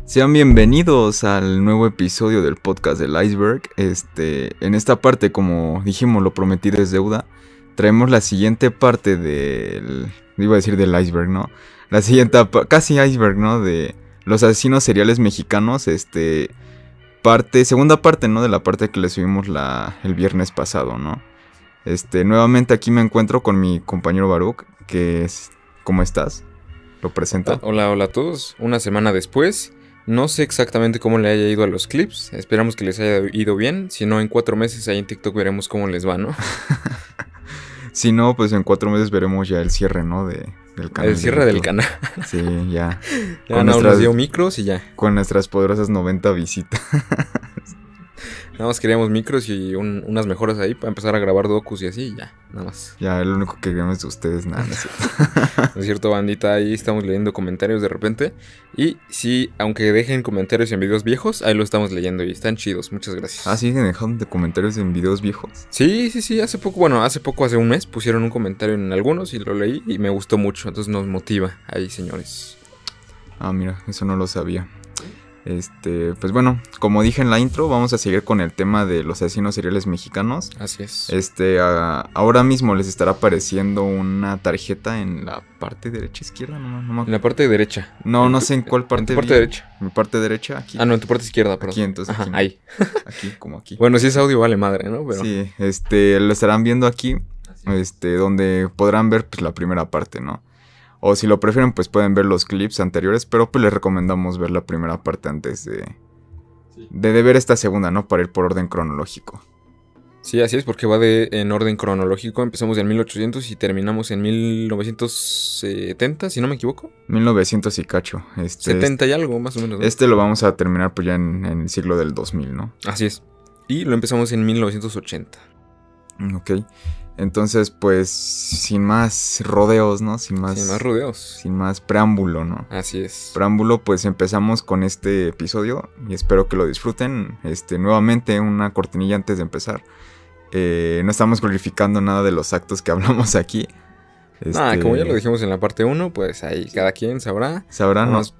Sean bienvenidos al nuevo episodio del podcast del Iceberg. En esta parte, como dijimos, lo prometido es deuda. Traemos la siguiente parte del... Iba a decir del iceberg, ¿no? La siguiente, casi iceberg, ¿no? De los asesinos seriales mexicanos. Segunda parte, ¿no? De la parte que le subimos el viernes pasado, ¿no? Nuevamente aquí me encuentro con mi compañero Baruch, que es... ¿Cómo estás? Lo presento. Hola a todos. Una semana después. No sé exactamente cómo le haya ido a los clips. Esperamos que les haya ido bien. Si no, en 4 meses ahí en TikTok veremos cómo les va, ¿no? Si no, pues en 4 meses veremos ya el cierre, ¿no? Del canal. El cierre del canal. Sí, ya. Ya nos dio micros y ya. Con nuestras poderosas 90 visitas. Nada más queríamos micros y unas mejoras ahí para empezar a grabar docus y así, ya, nada más. Ya, lo único que queremos de ustedes, nada. No es cierto, bandita, ahí estamos leyendo comentarios de repente. Y sí, aunque dejen comentarios en videos viejos, ahí lo estamos leyendo y están chidos, muchas gracias. Ah, ¿sí dejaron de comentarios en videos viejos? Sí, hace poco, hace un mes, pusieron un comentario en algunos y lo leí y me gustó mucho, entonces nos motiva ahí, señores. Ah, mira, eso no lo sabía. Pues bueno, como dije en la intro, vamos a seguir con el tema de los asesinos seriales mexicanos. Así es. Ahora mismo les estará apareciendo una tarjeta en la parte derecha, izquierda, no. En la parte derecha. No sé en cuál parte. En tu parte derecha. Mi parte derecha, aquí. Ah, no, en tu parte izquierda, perdón. Aquí, entonces. Ajá, aquí, ahí. Aquí, como aquí. Bueno, si es audio vale madre, ¿no? Pero... Sí, lo estarán viendo aquí, donde podrán ver pues la primera parte, ¿no? O si lo prefieren, pues pueden ver los clips anteriores, pero pues les recomendamos ver la primera parte antes de ver esta segunda, ¿no? Para ir por orden cronológico. Sí, así es, porque va en orden cronológico. Empezamos en 1800 y terminamos en 1970, si no me equivoco. 1900 y cacho. 70 y algo, más o menos, Lo ¿no? vamos a terminar pues ya en el siglo del 2000, ¿no? Así es. Y lo empezamos en 1980. Ok. Entonces, pues, sin más rodeos, ¿no? Sin más rodeos. Sin más preámbulo, ¿no? Así es. Preámbulo, pues empezamos con este episodio y espero que lo disfruten. Nuevamente, una cortinilla antes de empezar. No estamos glorificando nada de los actos que hablamos aquí. Como ya lo dijimos en la parte 1, pues ahí cada quien sabrá.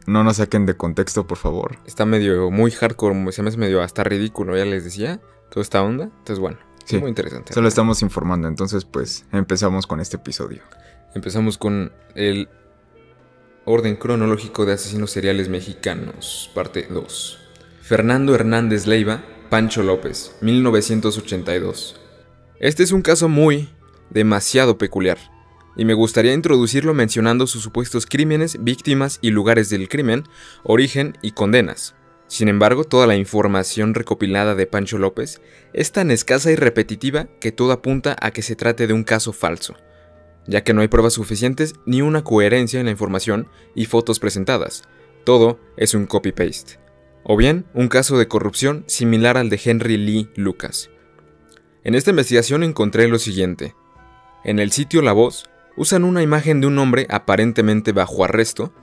No nos saquen de contexto, por favor. Está muy hardcore, se me hace medio hasta ridículo, ya les decía, toda esta onda. Entonces, bueno. Sí, muy interesante. Solo estamos informando, entonces pues empezamos con este episodio. Empezamos con el orden cronológico de asesinos seriales mexicanos, parte 2. Fernando Hernández Leiva, Pancho López, 1982. Este es un caso demasiado peculiar, y me gustaría introducirlo mencionando sus supuestos crímenes, víctimas y lugares del crimen, origen y condenas. Sin embargo, toda la información recopilada de Pancho López es tan escasa y repetitiva que todo apunta a que se trate de un caso falso, ya que no hay pruebas suficientes ni una coherencia en la información y fotos presentadas. Todo es un copy-paste. O bien, un caso de corrupción similar al de Henry Lee Lucas. En esta investigación encontré lo siguiente. En el sitio La Voz, usan una imagen de un hombre aparentemente bajo arresto,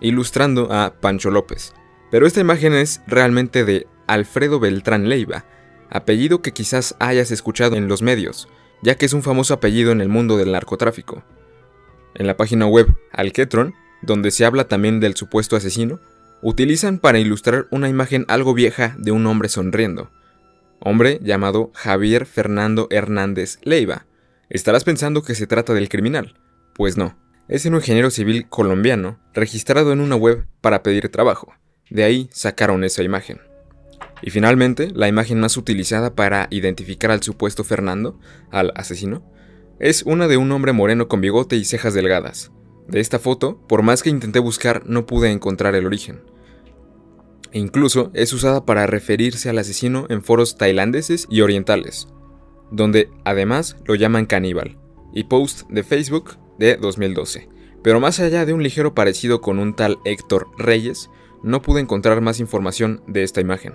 ilustrando a Pancho López. Pero esta imagen es realmente de Alfredo Beltrán Leiva, apellido que quizás hayas escuchado en los medios, ya que es un famoso apellido en el mundo del narcotráfico. En la página web Alquetron, donde se habla también del supuesto asesino, utilizan para ilustrar una imagen algo vieja de un hombre sonriendo. Hombre llamado Javier Fernando Hernández Leiva. Estarás pensando que se trata del criminal. Pues no, es un ingeniero civil colombiano registrado en una web para pedir trabajo. De ahí sacaron esa imagen. Y finalmente, la imagen más utilizada para identificar al supuesto Fernando, al asesino, es una de un hombre moreno con bigote y cejas delgadas. De esta foto, por más que intenté buscar, no pude encontrar el origen. E incluso es usada para referirse al asesino en foros tailandeses y orientales, donde además lo llaman caníbal, y post de Facebook de 2012. Pero más allá de un ligero parecido con un tal Héctor Reyes, no pude encontrar más información de esta imagen.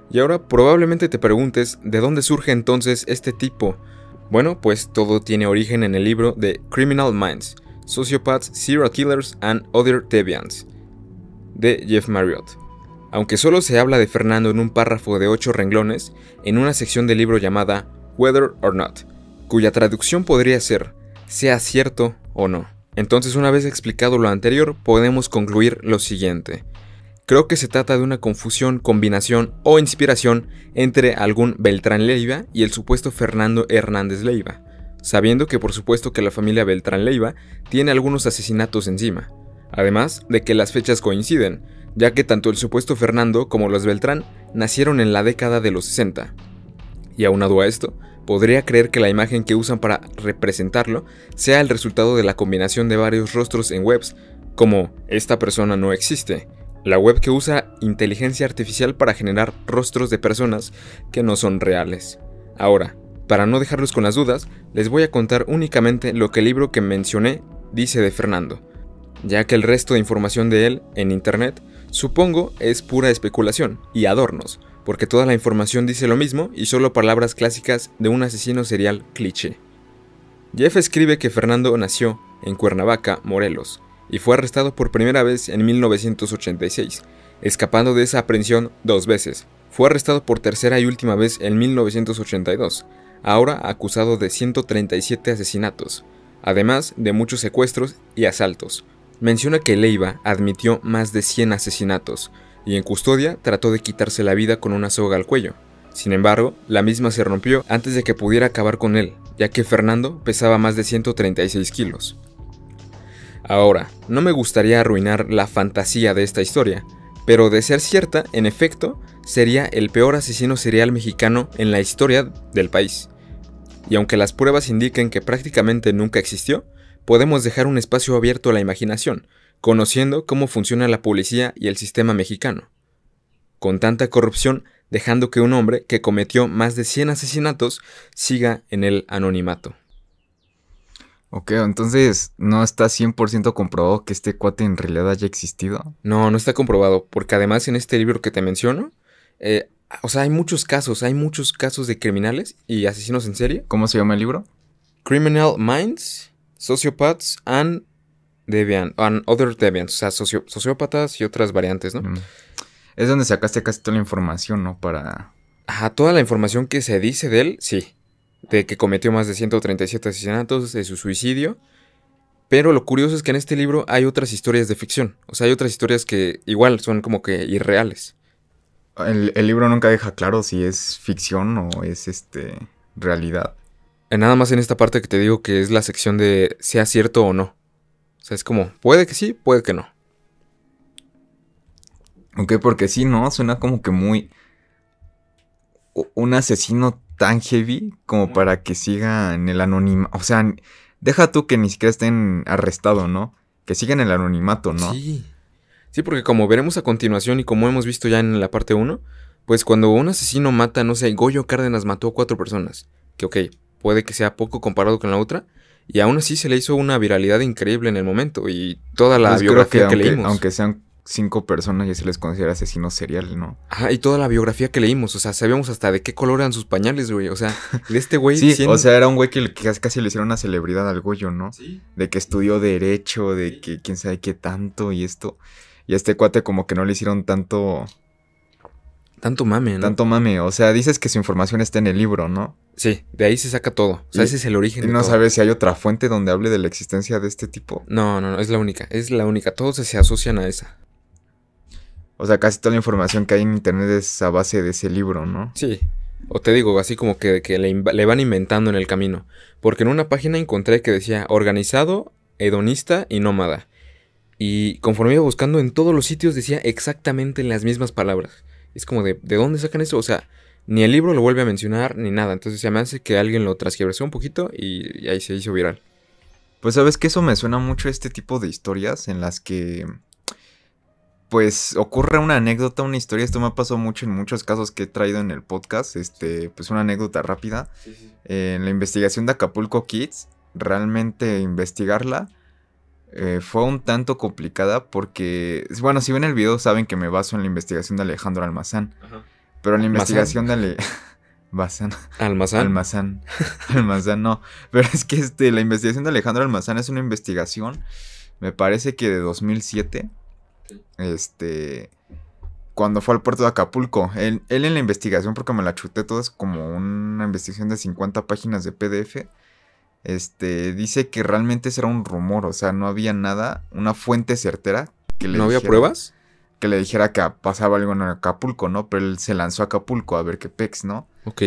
Y ahora probablemente te preguntes de dónde surge entonces este tipo. Bueno, pues todo tiene origen en el libro de Criminal Minds, Sociopaths, Serial Killers and Other Deviants, de Jeff Marriott. Aunque solo se habla de Fernando en un párrafo de 8 renglones, en una sección del libro llamada Whether or Not, cuya traducción podría ser, sea cierto o no. Entonces, una vez explicado lo anterior, podemos concluir lo siguiente. Creo que se trata de una confusión, combinación o inspiración entre algún Beltrán Leiva y el supuesto Fernando Hernández Leiva, sabiendo que por supuesto que la familia Beltrán Leiva tiene algunos asesinatos encima, además de que las fechas coinciden, ya que tanto el supuesto Fernando como los Beltrán nacieron en la década de los 60. Y aunado a esto, podría creer que la imagen que usan para representarlo sea el resultado de la combinación de varios rostros en webs, como "esta persona no existe", la web que usa inteligencia artificial para generar rostros de personas que no son reales. Ahora, para no dejarlos con las dudas, les voy a contar únicamente lo que el libro que mencioné dice de Fernando, ya que el resto de información de él en internet, supongo, es pura especulación y adornos, porque toda la información dice lo mismo y solo palabras clásicas de un asesino serial cliché. Jeff escribe que Fernando nació en Cuernavaca, Morelos, y fue arrestado por primera vez en 1986, escapando de esa aprehensión 2 veces. Fue arrestado por tercera y última vez en 1982, ahora acusado de 137 asesinatos, además de muchos secuestros y asaltos. Menciona que Leiva admitió más de 100 asesinatos, y en custodia trató de quitarse la vida con una soga al cuello. Sin embargo, la misma se rompió antes de que pudiera acabar con él, ya que Fernando pesaba más de 136 kilos. Ahora, no me gustaría arruinar la fantasía de esta historia, pero de ser cierta, en efecto, sería el peor asesino serial mexicano en la historia del país. Y aunque las pruebas indiquen que prácticamente nunca existió, podemos dejar un espacio abierto a la imaginación, conociendo cómo funciona la policía y el sistema mexicano. Con tanta corrupción, dejando que un hombre que cometió más de 100 asesinatos siga en el anonimato. Ok, entonces no está 100% comprobado que este cuate en realidad haya existido. No, no está comprobado, porque además en este libro que te menciono, hay muchos casos de criminales y asesinos en serie. ¿Cómo se llama el libro? Criminal Minds, Sociopaths and Other Deviants, o sea, sociópatas y otras variantes, ¿no? Es donde sacaste casi toda la información, ¿no? Ajá, toda la información que se dice de él, sí. De que cometió más de 137 asesinatos, de su suicidio. Pero lo curioso es que en este libro hay otras historias de ficción. O sea, hay otras historias que igual son como que irreales. El libro nunca deja claro si es ficción o es realidad. Nada más en esta parte que te digo que es la sección de sea cierto o no. O sea, es como, puede que sí, puede que no. Ok, porque sí, ¿no? Suena como que muy... un asesino tan heavy como para que siga en el anonimato. O sea, deja tú que ni siquiera estén arrestado, ¿no? Que siga en el anonimato, ¿no? Sí. Sí, porque como veremos a continuación y como hemos visto ya en la parte 1, pues cuando un asesino mata, no sé, Goyo Cárdenas mató a 4 personas. Que ok, puede que sea poco comparado con la otra. Y aún así se le hizo una viralidad increíble en el momento. Y toda la biografía que leímos. Aunque sean 5 personas ya se les considera asesino serial, ¿no? Ajá, y toda la biografía que leímos, o sea, sabíamos hasta de qué color eran sus pañales, güey, o sea, de este güey... Sí, o sea, era un güey que casi le hicieron una celebridad al Goyo, ¿no? Sí. De que estudió derecho, de que quién sabe qué tanto y esto. Y a este cuate como que no le hicieron tanto mame, ¿no? Tanto mame, o sea, dices que su información está en el libro, ¿no? Sí, de ahí se saca todo, o sea, ese es el origen de todo. ¿Y no sabes si hay otra fuente donde hable de la existencia de este tipo? No, es la única, todos se asocian a esa. O sea, casi toda la información que hay en internet es a base de ese libro, ¿no? Sí, o te digo, así como que le van inventando en el camino. Porque en una página encontré que decía organizado, hedonista y nómada. Y conforme iba buscando en todos los sitios decía exactamente las mismas palabras. Es como de ¿dónde sacan eso? O sea, ni el libro lo vuelve a mencionar ni nada. Entonces se me hace que alguien lo transgiversó un poquito y ahí se hizo viral. Pues sabes que eso me suena mucho a este tipo de historias en las que... pues ocurre una anécdota, una historia. Esto me ha pasado mucho en muchos casos que he traído en el podcast. Pues una anécdota rápida. Sí. En la investigación de Acapulco Kids, realmente investigarla fue un tanto complicada porque... bueno, si ven el video saben que me baso en la investigación de Alejandro Almazán. Ajá. Pero en la investigación de... Almazán, no. Pero es que la investigación de Alejandro Almazán es una investigación, me parece que de 2007. Cuando fue al puerto de Acapulco. Él en la investigación, porque me la chuté toda, es como una investigación de 50 páginas de PDF. Dice que realmente ese era un rumor, o sea, no había nada, una fuente certera que le ¿No había dijera, pruebas? que le dijera que pasaba algo en Acapulco, ¿no? Pero él se lanzó a Acapulco a ver qué pex, ¿no? Ok.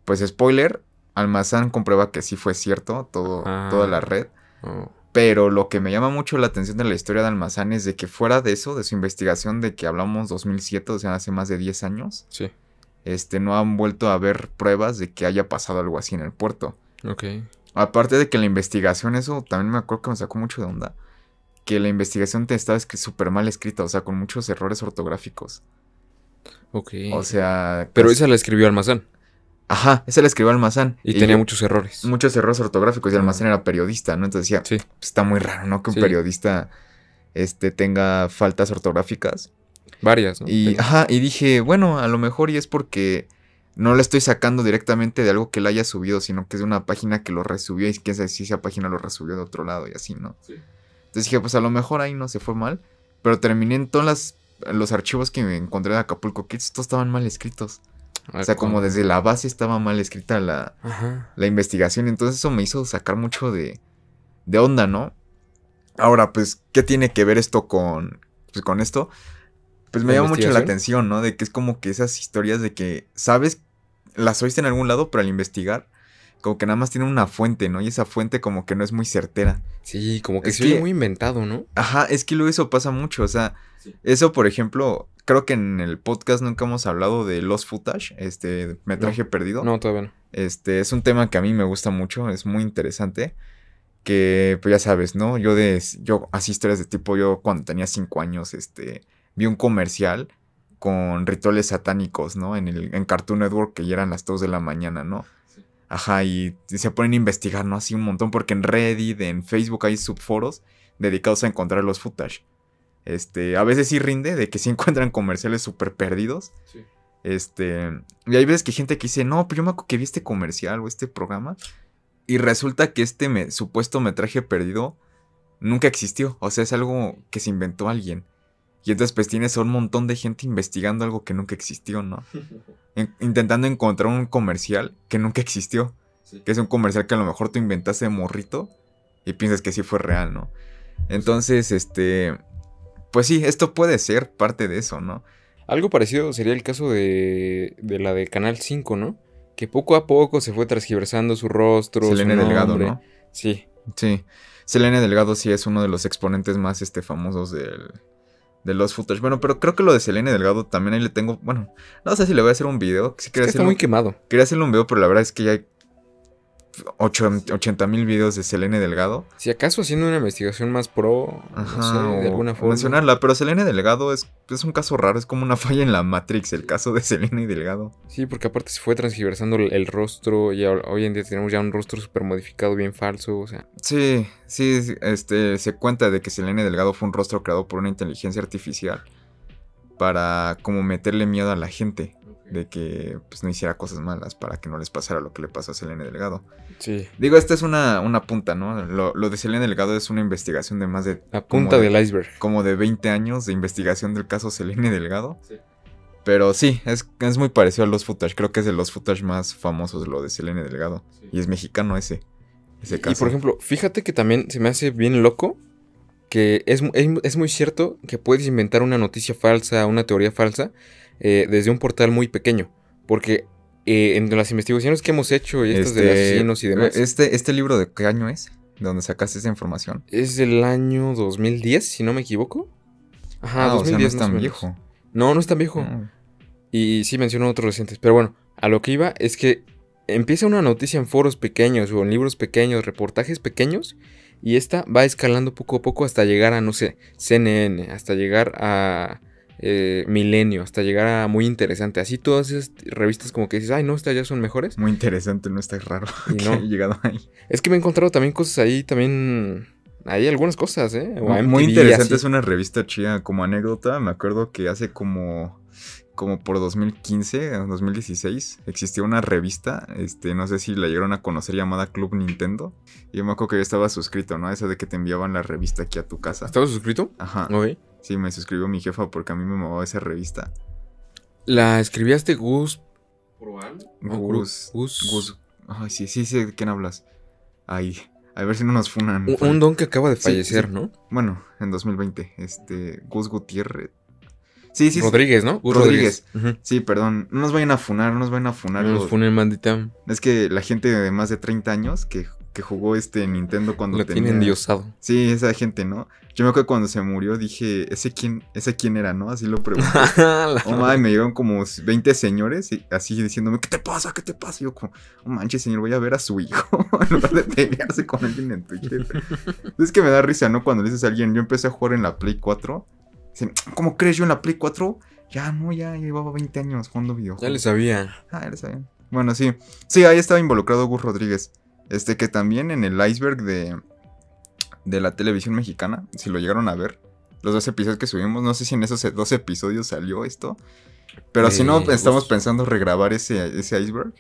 Pues spoiler, Almazán comprueba que sí fue cierto toda la red. Oh. Pero lo que me llama mucho la atención de la historia de Almazán es de que fuera de eso, de su investigación de que hablamos 2007, o sea, hace más de 10 años, Sí. no han vuelto a ver pruebas de que haya pasado algo así en el puerto. Ok. Aparte de que la investigación, eso también me acuerdo que me sacó mucho de onda, que la investigación te estaba súper mal escrita, o sea, con muchos errores ortográficos. Ok. O sea... Pero esa la escribió Almazán. Ajá, esa la escribió Almazán. Y tenía muchos errores. Muchos errores ortográficos y Almazán era periodista, ¿no? Entonces decía, Sí. Está muy raro, ¿no? Que un periodista tenga faltas ortográficas. Varias, ¿no? Y dije, bueno, a lo mejor y es porque no lo estoy sacando directamente de algo que él haya subido, sino que es de una página que lo resubió y quién sabe si esa página lo resubió de otro lado y así, ¿no? Sí. Entonces dije, pues a lo mejor ahí no se fue mal, pero terminé en todos los archivos que me encontré de Acapulco Kids, todos estaban mal escritos. O sea, como desde la base estaba mal escrita la investigación. Entonces eso me hizo sacar mucho de onda, ¿no? Ahora, pues, ¿qué tiene que ver esto con esto? Pues me llama mucho la atención, ¿no? De que es como que esas historias de que, ¿sabes? Las oíste en algún lado, pero al investigar, como que nada más tiene una fuente, ¿no? Y esa fuente como que no es muy certera. Sí, como que se oye muy inventado, ¿no? Ajá, es que luego eso pasa mucho, o sea, eso, por ejemplo... Creo que en el podcast nunca hemos hablado de Lost Footage, metraje perdido. No, todavía no. Es un tema que a mí me gusta mucho, es muy interesante. Que, pues ya sabes, ¿no? Yo así historias de tipo, yo cuando tenía 5 años, vi un comercial con rituales satánicos, ¿no? En Cartoon Network, que ya eran las 2 de la mañana, ¿no? Sí. Ajá, y se ponen a investigar, ¿no? Así un montón, porque en Reddit, en Facebook hay subforos dedicados a encontrar los footage. A veces sí rinde, de que sí encuentran comerciales súper perdidos. Sí. Y hay veces que hay gente que dice, no, pero yo me acuerdo que vi este comercial o este programa. Y resulta que supuesto metraje perdido nunca existió. O sea, es algo que se inventó alguien. Y entonces pues tienes a un montón de gente investigando algo que nunca existió, ¿no? Intentando encontrar un comercial que nunca existió. Sí. Que es un comercial que a lo mejor tú inventaste de morrito y piensas que sí fue real, ¿no? Entonces, pues sí, esto puede ser parte de eso, ¿no? Algo parecido sería el caso de la de Canal 5, ¿no? Que poco a poco se fue transgiversando su rostro, Selene Delgado, ¿no? Sí. Sí. Selene Delgado sí es uno de los exponentes más famosos de los footage. Bueno, pero creo que lo de Selene Delgado también ahí le tengo... Bueno, no sé si le voy a hacer un video. Sí, está muy quemado. Quería hacerle un video, pero la verdad es que ya hay 80,000 videos de Selene Delgado. Si acaso haciendo una investigación más pro, ajá, no sé, de alguna forma. Mencionarla, pero Selene Delgado es un caso raro, es como una falla en la Matrix, el caso de Selene Delgado. Sí, porque aparte se fue transgiversando el rostro y hoy en día tenemos ya un rostro súper modificado, bien falso, o sea. Sí, se cuenta de que Selene Delgado fue un rostro creado por una inteligencia artificial para como meterle miedo a la gente. De que pues no hiciera cosas malas para que no les pasara lo que le pasó a Selene Delgado. Sí. Digo, esta es una punta, ¿no? Lo de Selene Delgado es una investigación de más de... La punta del iceberg. Como de 20 años de investigación del caso Selene Delgado. Sí. Pero sí, es muy parecido a Lost Footage. Creo que es de los footage más famosos lo de Selene Delgado. Sí. Y es mexicano ese caso. Y por ejemplo, fíjate que también se me hace bien loco que es muy cierto que puedes inventar una noticia falsa, una teoría falsa, desde un portal muy pequeño. Porque en las investigaciones que hemos hecho y estas de asesinos y demás... ¿Este libro de qué año es? ¿De dónde sacaste esa información? Es del año 2010, si no me equivoco. Ajá, 2010. O sea, no es tan viejo. No es tan viejo. No. Y sí menciono otros recientes. Pero bueno, a lo que iba es que empieza una noticia en foros pequeños o en libros pequeños, reportajes pequeños, y esta va escalando poco a poco hasta llegar a, no sé, CNN, hasta llegar a Milenio, hasta llegar a Muy Interesante. Así todas esas revistas como que dices, ay no, estas ya son mejores. Muy Interesante, no está raro y que no haya llegado ahí. Es que me he encontrado también cosas ahí, hay algunas cosas, o MTV, Muy Interesante, así. Es una revista chida. Como anécdota, me acuerdo que hace como por 2015 o 2016 existía una revista, no sé si la llegaron a conocer, llamada Club Nintendo. Y yo me acuerdo que yo estaba suscrito, ¿no? Esa de que te enviaban la revista aquí a tu casa. ¿Estabas suscrito? Ajá. Okay. Sí, me suscribió mi jefa porque a mí me movaba esa revista. ¿La escribías Gus? Gus. Ay, sí, ¿de quién hablas? Ay, a ver si no nos funan. Un don que acaba de fallecer, sí. ¿No? Bueno, en 2020, Gus Gutiérrez. Sí, sí. Rodríguez, ¿no? Rodríguez. Ujú. Sí, perdón. No nos vayan a funar, no nos vayan a funar. No nos funen, bandita. Es que la gente de más de 30 años que jugó Nintendo cuando Lo tenía... tiene endiosado. Sí, esa gente, ¿no? Yo me acuerdo cuando se murió, dije, ¿ese quién era, no? Así lo pregunté. Oh, madre, me llegaron como 20 señores así diciéndome, ¿qué te pasa? ¿Qué te pasa? Y yo como, oh, manches, señor, voy a ver a su hijo en lugar de pelearse con alguien en Twitter. Es que me da risa, ¿no? Cuando le dices a alguien, yo empecé a jugar en la Play 4. Dicen, ¿cómo crees yo en la Play 4? Ya, no, ya llevaba 20 años jugando videojuegos. Ya le sabía. Ya le sabía. Bueno, sí. Sí, ahí estaba involucrado Gus Rodríguez. Que también en el iceberg de la televisión mexicana, si lo llegaron a ver, los 2 episodios que subimos, no sé si en esos 2 episodios salió esto, pero si no, estamos pensando regrabar ese iceberg.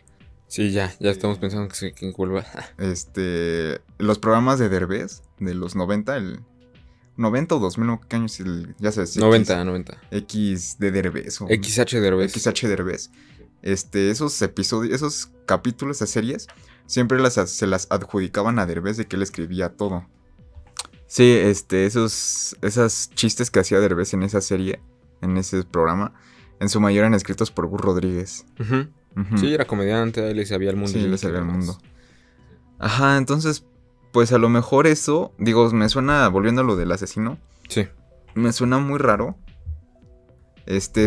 Sí, ya estamos pensando que vuelva. Los programas de Derbez, de los 90, el 90 o 2000, ¿no? ¿Qué años? Ya sabes. 90. X de Derbez. O XH Derbez. XH Derbez. Esos episodios, esos capítulos de series, siempre se las adjudicaban a Derbez de que él escribía todo. Sí, esos chistes que hacía Derbez en esa serie, en ese programa, en su mayoría eran escritos por Gus Rodríguez. Uh-huh. Uh-huh. Sí, era comediante, él le sabía el mundo. Sí, le sabía el mundo. Ajá, entonces, pues a lo mejor eso, digo, me suena, volviendo a lo del asesino. Sí. Me suena muy raro.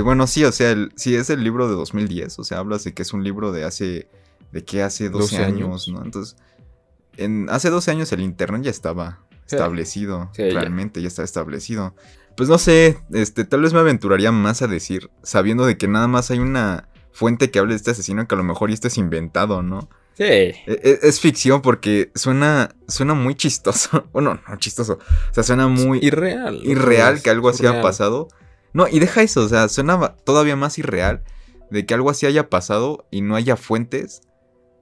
Bueno, sí, o sea, sí es el libro de 2010, o sea, hablas de que es un libro de hace 12 años, ¿no? Entonces, hace 12 años el internet ya estaba establecido, sí, realmente ya está establecido. Pues no sé, tal vez me aventuraría más a decir, sabiendo de que nada más hay una fuente que hable de este asesino, que a lo mejor esto es inventado, ¿no? Sí. Es ficción porque suena muy chistoso. Bueno, no chistoso, o sea, suena muy... Irreal que algo así haya pasado. No, y deja eso, o sea, suena todavía más irreal de que algo así haya pasado y no haya fuentes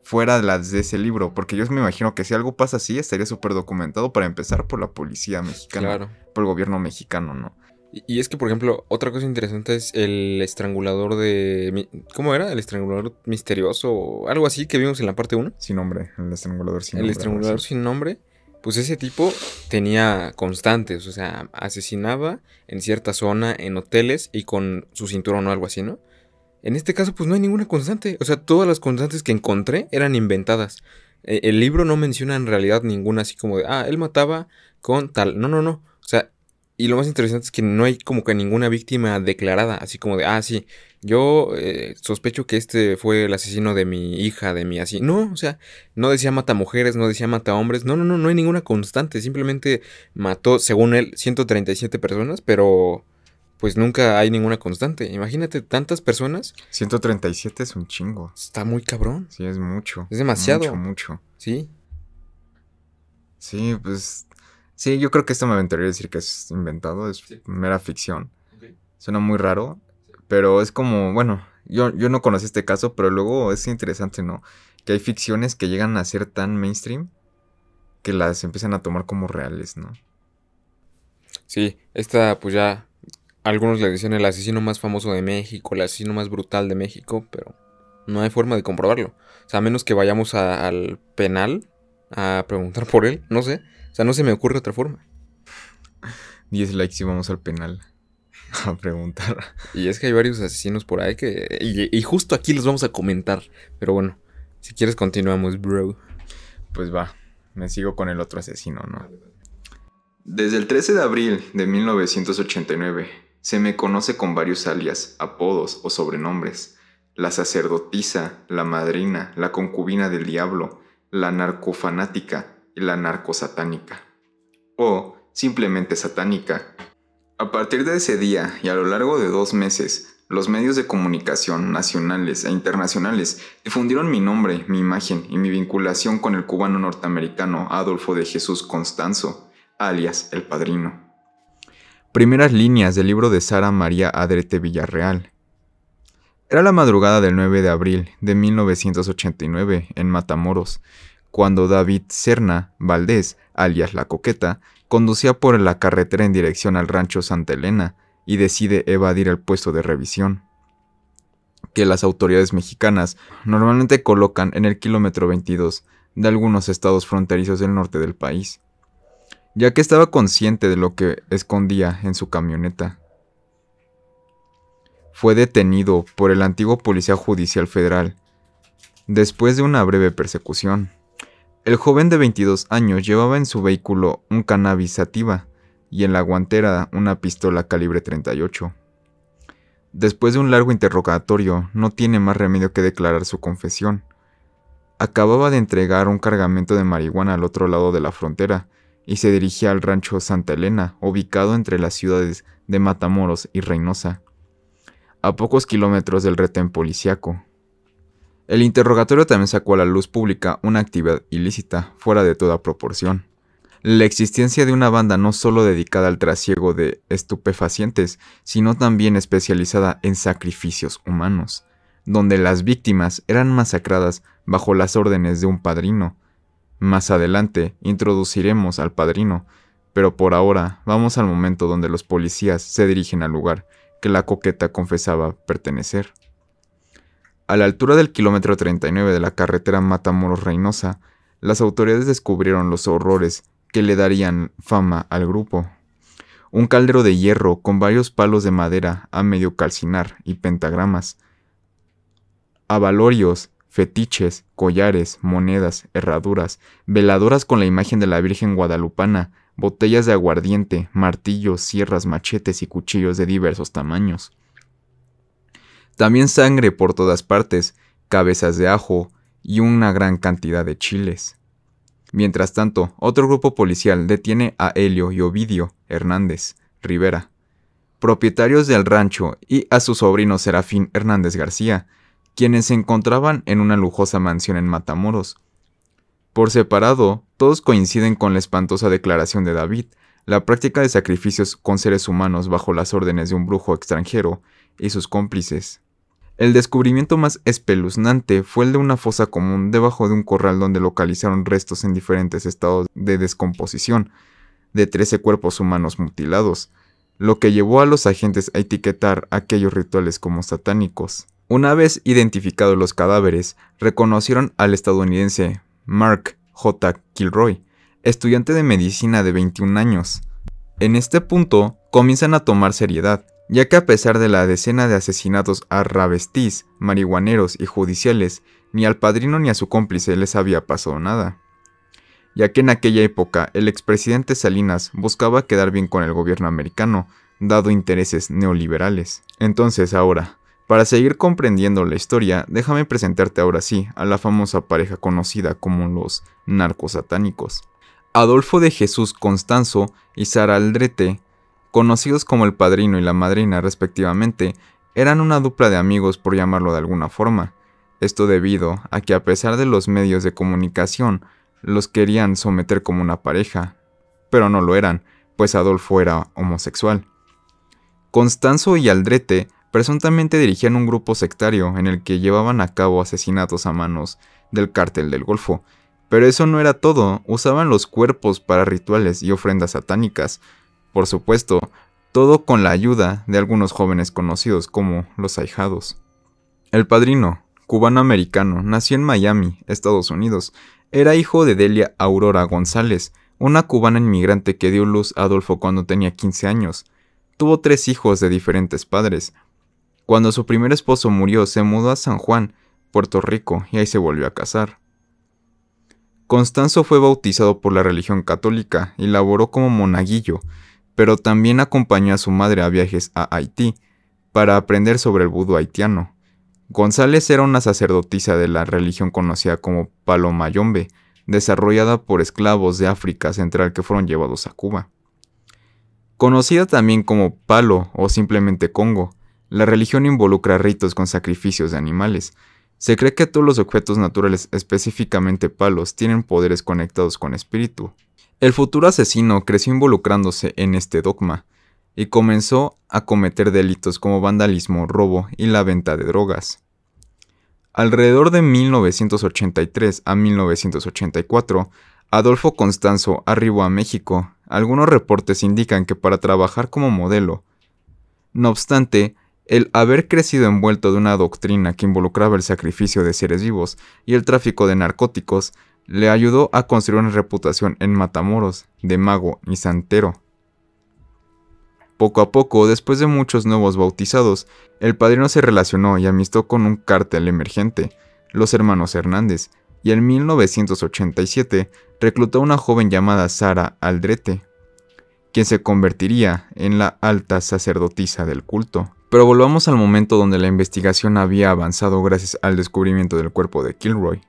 fuera de las de ese libro. Porque yo me imagino que si algo pasa así, estaría súper documentado para empezar por la policía mexicana. Claro. Por el gobierno mexicano, ¿no? Y es que, por ejemplo, otra cosa interesante es el estrangulador de... ¿Cómo era? El estrangulador misterioso, algo así que vimos en la parte 1. Sin nombre, el estrangulador sin nombre. El estrangulador sin nombre. Pues ese tipo tenía constantes, o sea, asesinaba en cierta zona, en hoteles y con su cinturón o algo así, ¿no? En este caso, pues no hay ninguna constante. O sea, todas las constantes que encontré eran inventadas. El libro no menciona en realidad ninguna así como de, él mataba con tal. No. O sea, y lo más interesante es que no hay como que ninguna víctima declarada, así como de, sí, yo sospecho que este fue el asesino de mi hija, de mi así. No, o sea, no decía mata mujeres, no decía mata hombres. No hay ninguna constante. Simplemente mató, según él, 137 personas, pero pues nunca hay ninguna constante. Imagínate, tantas personas. 137 es un chingo. Está muy cabrón. Sí, es mucho. Es demasiado. Mucho. Sí. Sí, pues... Sí, yo creo que esto me aventuraría a decir que es inventado, es mera ficción. Okay. Suena muy raro, pero es como, bueno, yo no conocí este caso, pero luego es interesante, ¿no? Que hay ficciones que llegan a ser tan mainstream que las empiezan a tomar como reales, ¿no? Sí, esta pues ya, algunos le dicen el asesino más famoso de México, el asesino más brutal de México, pero no hay forma de comprobarlo. O sea, a menos que vayamos al penal a preguntar por él, no sé. O sea, no se me ocurre otra forma. 10 likes y vamos al penal a preguntar. Y es que hay varios asesinos por ahí que... Y justo aquí los vamos a comentar. Pero bueno, si quieres continuamos, bro. Pues va, me sigo con el otro asesino, ¿no? Desde el 13 de abril de 1989 se me conoce con varios alias, apodos o sobrenombres. La sacerdotisa, la madrina, la concubina del diablo, la narcofanática y la narcosatánica, o simplemente satánica. A partir de ese día y a lo largo de 2 meses, los medios de comunicación nacionales e internacionales difundieron mi nombre, mi imagen y mi vinculación con el cubano norteamericano Adolfo de Jesús Constanzo, alias El Padrino. Primeras líneas del libro de Sara María Adrete Villarreal. Era la madrugada del 9 de abril de 1989 en Matamoros, cuando David Serna Valdés, alias La Coqueta, conducía por la carretera en dirección al rancho Santa Elena y decide evadir el puesto de revisión, que las autoridades mexicanas normalmente colocan en el kilómetro 22 de algunos estados fronterizos del norte del país, ya que estaba consciente de lo que escondía en su camioneta. fue detenido por el antiguo Policía Judicial Federal, después de una breve persecución. El joven de 22 años llevaba en su vehículo un cannabis sativa y en la guantera una pistola calibre 38. Después de un largo interrogatorio, no tiene más remedio que declarar su confesión. Acababa de entregar un cargamento de marihuana al otro lado de la frontera y se dirigía al rancho Santa Elena, ubicado entre las ciudades de Matamoros y Reynosa, a pocos kilómetros del retén policíaco. El interrogatorio también sacó a la luz pública una actividad ilícita, fuera de toda proporción. La existencia de una banda no solo dedicada al trasiego de estupefacientes, sino también especializada en sacrificios humanos, donde las víctimas eran masacradas bajo las órdenes de un padrino. Más adelante introduciremos al padrino, pero por ahora vamos al momento donde los policías se dirigen al lugar que la coqueta confesaba pertenecer. A la altura del kilómetro 39 de la carretera Matamoros-Reynosa, las autoridades descubrieron los horrores que le darían fama al grupo. Un caldero de hierro con varios palos de madera a medio calcinar y pentagramas, abalorios, fetiches, collares, monedas, herraduras, veladoras con la imagen de la Virgen Guadalupana, botellas de aguardiente, martillos, sierras, machetes y cuchillos de diversos tamaños. También sangre por todas partes, cabezas de ajo y una gran cantidad de chiles. Mientras tanto, otro grupo policial detiene a Helio y Ovidio Hernández Rivera, propietarios del rancho, y a su sobrino Serafín Hernández García, quienes se encontraban en una lujosa mansión en Matamoros. Por separado, todos coinciden con la espantosa declaración de David, la práctica de sacrificios con seres humanos bajo las órdenes de un brujo extranjero y sus cómplices. El descubrimiento más espeluznante fue el de una fosa común debajo de un corral donde localizaron restos en diferentes estados de descomposición de 13 cuerpos humanos mutilados, lo que llevó a los agentes a etiquetar aquellos rituales como satánicos. Una vez identificados los cadáveres, reconocieron al estadounidense Mark J. Kilroy, estudiante de medicina de 21 años. En este punto comienzan a tomar seriedad, ya que a pesar de la decena de asesinatos a travestis, marihuaneros y judiciales, ni al padrino ni a su cómplice les había pasado nada. Ya que en aquella época el expresidente Salinas buscaba quedar bien con el gobierno americano, dado intereses neoliberales. Entonces ahora, para seguir comprendiendo la historia, déjame presentarte ahora sí a la famosa pareja conocida como los narcosatánicos. Adolfo de Jesús Constanzo y Sara Aldrete, conocidos como el padrino y la madrina respectivamente, eran una dupla de amigos, por llamarlo de alguna forma. Esto debido a que, a pesar de los medios de comunicación, los querían someter como una pareja, pero no lo eran, pues Adolfo era homosexual. Constanzo y Aldrete presuntamente dirigían un grupo sectario en el que llevaban a cabo asesinatos a manos del Cártel del Golfo, pero eso no era todo, usaban los cuerpos para rituales y ofrendas satánicas. Por supuesto, todo con la ayuda de algunos jóvenes conocidos como los ahijados. El padrino, cubano-americano, nació en Miami, Estados Unidos. Era hijo de Delia Aurora González, una cubana inmigrante que dio luz a Adolfo cuando tenía 15 años. Tuvo 3 hijos de diferentes padres. Cuando su primer esposo murió, se mudó a San Juan, Puerto Rico, y ahí se volvió a casar. Constanzo fue bautizado por la religión católica y laboró como monaguillo, pero también acompañó a su madre a viajes a Haití para aprender sobre el vudú haitiano. González era una sacerdotisa de la religión conocida como Palomayombe, desarrollada por esclavos de África Central que fueron llevados a Cuba. Conocida también como Palo o simplemente Congo, la religión involucra ritos con sacrificios de animales. Se cree que todos los objetos naturales, específicamente palos, tienen poderes conectados con espíritu. El futuro asesino creció involucrándose en este dogma y comenzó a cometer delitos como vandalismo, robo y la venta de drogas. Alrededor de 1983 a 1984, Adolfo Constanzo arribó a México. Algunos reportes indican que para trabajar como modelo. No obstante, el haber crecido envuelto de una doctrina que involucraba el sacrificio de seres vivos y el tráfico de narcóticos le ayudó a construir una reputación en Matamoros de mago y santero. Poco a poco, después de muchos nuevos bautizados, el padrino se relacionó y amistó con un cártel emergente, los hermanos Hernández, y en 1987 reclutó a una joven llamada Sara Aldrete, quien se convertiría en la alta sacerdotisa del culto. Pero volvamos al momento donde la investigación había avanzado gracias al descubrimiento del cuerpo de Kilroy.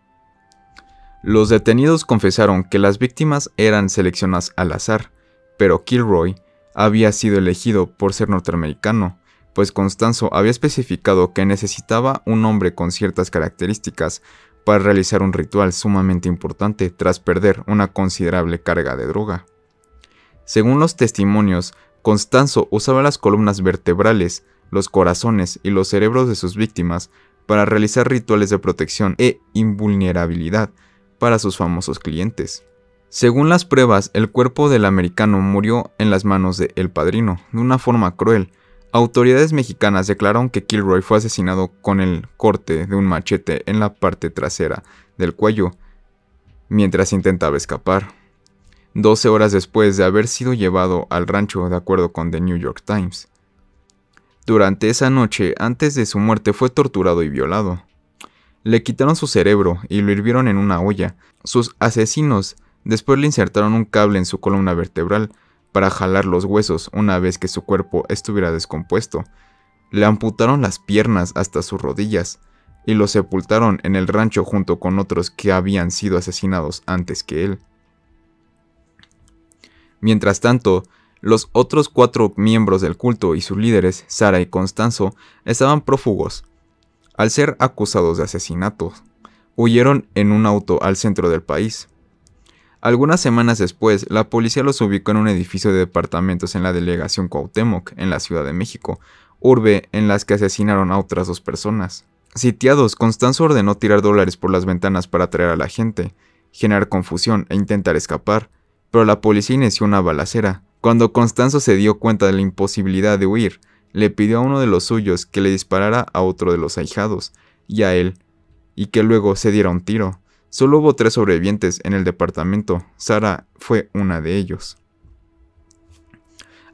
Los detenidos confesaron que las víctimas eran seleccionadas al azar, pero Kilroy había sido elegido por ser norteamericano, pues Constanzo había especificado que necesitaba un hombre con ciertas características para realizar un ritual sumamente importante tras perder una considerable carga de droga. Según los testimonios, Constanzo usaba las columnas vertebrales, los corazones y los cerebros de sus víctimas para realizar rituales de protección e invulnerabilidad para sus famosos clientes. Según las pruebas, el cuerpo del americano murió en las manos de El Padrino, de una forma cruel. Autoridades mexicanas declararon que Kilroy fue asesinado con el corte de un machete en la parte trasera del cuello, mientras intentaba escapar, 12 horas después de haber sido llevado al rancho, de acuerdo con The New York Times. Durante esa noche, antes de su muerte, fue torturado y violado. Le quitaron su cerebro y lo hirvieron en una olla. Sus asesinos después le insertaron un cable en su columna vertebral para jalar los huesos una vez que su cuerpo estuviera descompuesto. Le amputaron las piernas hasta sus rodillas y lo sepultaron en el rancho junto con otros que habían sido asesinados antes que él. Mientras tanto, los otros 4 miembros del culto y sus líderes, Sara y Constanzo, estaban prófugos. Al ser acusados de asesinato, huyeron en un auto al centro del país. Algunas semanas después, la policía los ubicó en un edificio de departamentos en la delegación Cuauhtémoc, en la Ciudad de México, urbe en las que asesinaron a otras 2 personas. Sitiados, Constanzo ordenó tirar dólares por las ventanas para atraer a la gente, generar confusión e intentar escapar, pero la policía inició una balacera. Cuando Constanzo se dio cuenta de la imposibilidad de huir, le pidió a uno de los suyos que le disparara a otro de los ahijados, y a él, y que luego se diera un tiro. Solo hubo 3 sobrevivientes en el departamento. Sara fue una de ellos.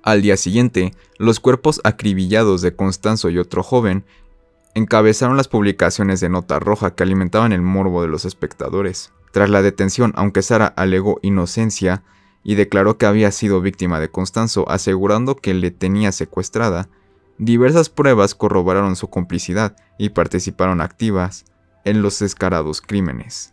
Al día siguiente, los cuerpos acribillados de Constanzo y otro joven encabezaron las publicaciones de nota roja que alimentaban el morbo de los espectadores. Tras la detención, aunque Sara alegó inocencia y declaró que había sido víctima de Constanzo, asegurando que le tenía secuestrada, diversas pruebas corroboraron su complicidad y participaron activas en los descarados crímenes.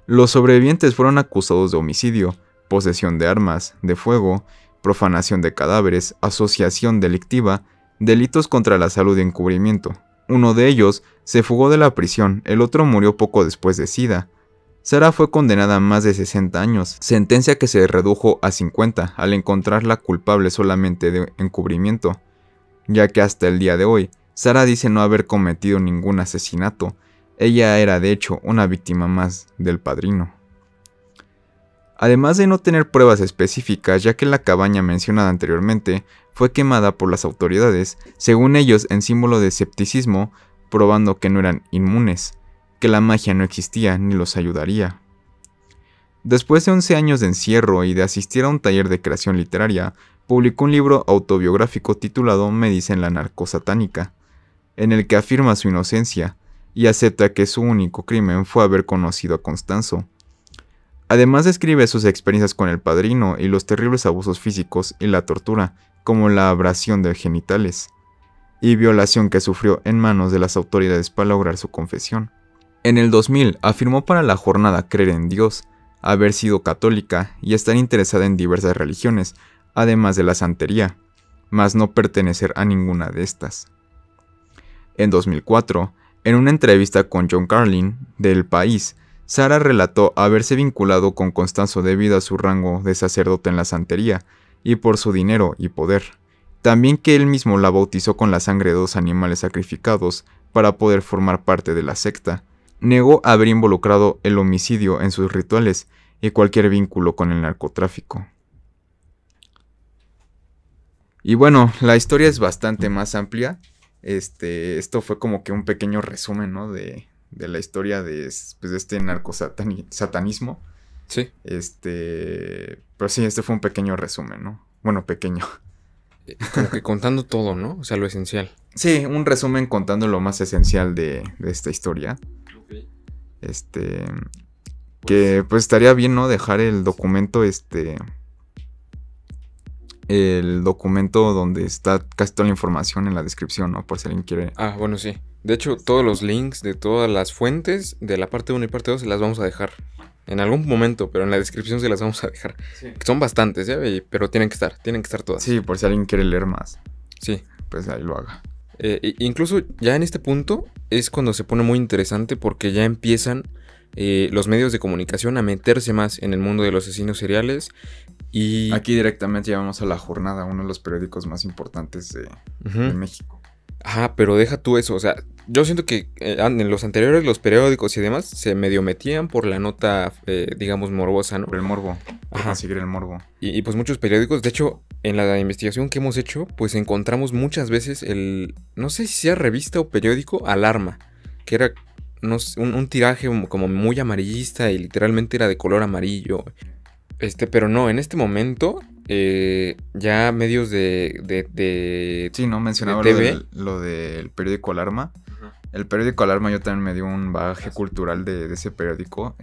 Los sobrevivientes fueron acusados de homicidio, posesión de armas de fuego, profanación de cadáveres, asociación delictiva, delitos contra la salud y encubrimiento. Uno de ellos se fugó de la prisión, el otro murió poco después de SIDA. Sara fue condenada a más de 60 años, sentencia que se redujo a 50 al encontrarla culpable solamente de encubrimiento, ya que hasta el día de hoy, Sara dice no haber cometido ningún asesinato. Ella era de hecho una víctima más del padrino. Además de no tener pruebas específicas, ya que la cabaña mencionada anteriormente fue quemada por las autoridades, según ellos en símbolo de escepticismo, probando que no eran inmunes, que la magia no existía ni los ayudaría. Después de 11 años de encierro y de asistir a un taller de creación literaria, publicó un libro autobiográfico titulado Me dicen la narcosatánica, en el que afirma su inocencia y acepta que su único crimen fue haber conocido a Constanzo. Además describe sus experiencias con el padrino y los terribles abusos físicos y la tortura, como la abrasión de genitales y violación que sufrió en manos de las autoridades para lograr su confesión. En el 2000 afirmó para La Jornada creer en Dios, haber sido católica y estar interesada en diversas religiones, además de la santería, mas no pertenecer a ninguna de estas. En 2004, en una entrevista con John Carlin de El País, Sara relató haberse vinculado con Constanzo debido a su rango de sacerdote en la santería y por su dinero y poder. También que él mismo la bautizó con la sangre de 2 animales sacrificados para poder formar parte de la secta. Negó haber involucrado el homicidio en sus rituales y cualquier vínculo con el narcotráfico. Y bueno, la historia es bastante más amplia. Esto fue como que un pequeño resumen, ¿no? de la historia de este narcosatanismo. Sí. Pero sí, este fue un pequeño resumen, ¿no? Bueno, pequeño. Como que contando todo, ¿no? O sea, lo esencial. Sí, un resumen contando lo más esencial de esta historia. Ok. Que pues estaría bien, ¿no? Dejar el documento, el documento donde está casi toda la información en la descripción, ¿no? Por si alguien quiere. Ah, bueno, sí. De hecho, todos los links de todas las fuentes de la parte 1 y parte 2 se las vamos a dejar. En algún momento, pero en la descripción se las vamos a dejar. Sí. Que son bastantes, pero tienen que estar todas. Sí, por si alguien quiere leer más, Sí. pues ahí lo haga. Incluso ya en este punto es cuando se pone muy interesante porque ya empiezan los medios de comunicación a meterse más en el mundo de los asesinos seriales y... Aquí directamente ya vamos a La Jornada, uno de los periódicos más importantes de México. Ajá, pero deja tú eso, o sea, yo siento que en los anteriores los periódicos y demás se medio metían por la nota, digamos, morbosa, ¿no? Por el morbo, por Ajá. conseguir el morbo. Y pues muchos periódicos, de hecho, en la investigación que hemos hecho, pues encontramos muchas veces no sé si sea revista o periódico, Alarma, que era un tiraje como muy amarillista y literalmente era de color amarillo. Pero no, en este momento ya medios de Sí, ¿no? Mencionaba de TV. lo del periódico Alarma. El periódico Alarma yo también me dio un bagaje cultural de ese periódico.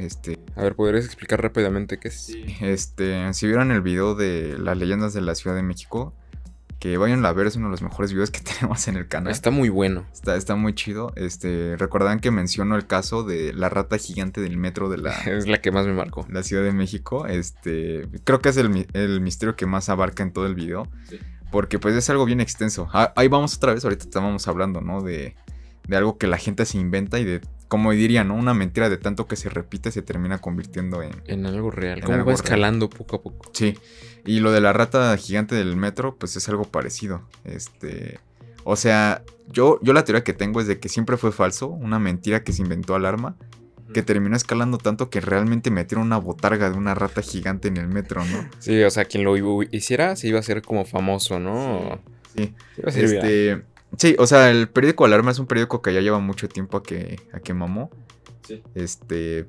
A ver, ¿podrías explicar rápidamente qué es? Sí. Si vieron el video de las leyendas de la Ciudad de México, que vayan a ver, es uno de los mejores videos que tenemos en el canal. Está muy bueno. Está muy chido. Recordarán que menciono el caso de la rata gigante del metro de la... Es la que más me marcó. La Ciudad de México. Creo que es el misterio que más abarca en todo el video. Sí. Porque pues es algo bien extenso. Ahí vamos otra vez, ahorita estábamos hablando, ¿no? De algo que la gente se inventa y de, como diría, ¿no? Una mentira de tanto que se repite se termina convirtiendo en algo real. en Cómo algo va escalando poco a poco. Sí. Y lo de la rata gigante del metro, pues es algo parecido. O sea, yo la teoría que tengo es de que siempre fue falso, una mentira que se inventó Alarma, que terminó escalando tanto que realmente metieron una botarga de una rata gigante en el metro, ¿no? Sí, o sea, quien lo hiciera se iba a hacer como famoso, ¿no? Sí. Iba a ser viral. Sí, o sea, el periódico Alarma es un periódico que ya lleva mucho tiempo a que mamó. Sí.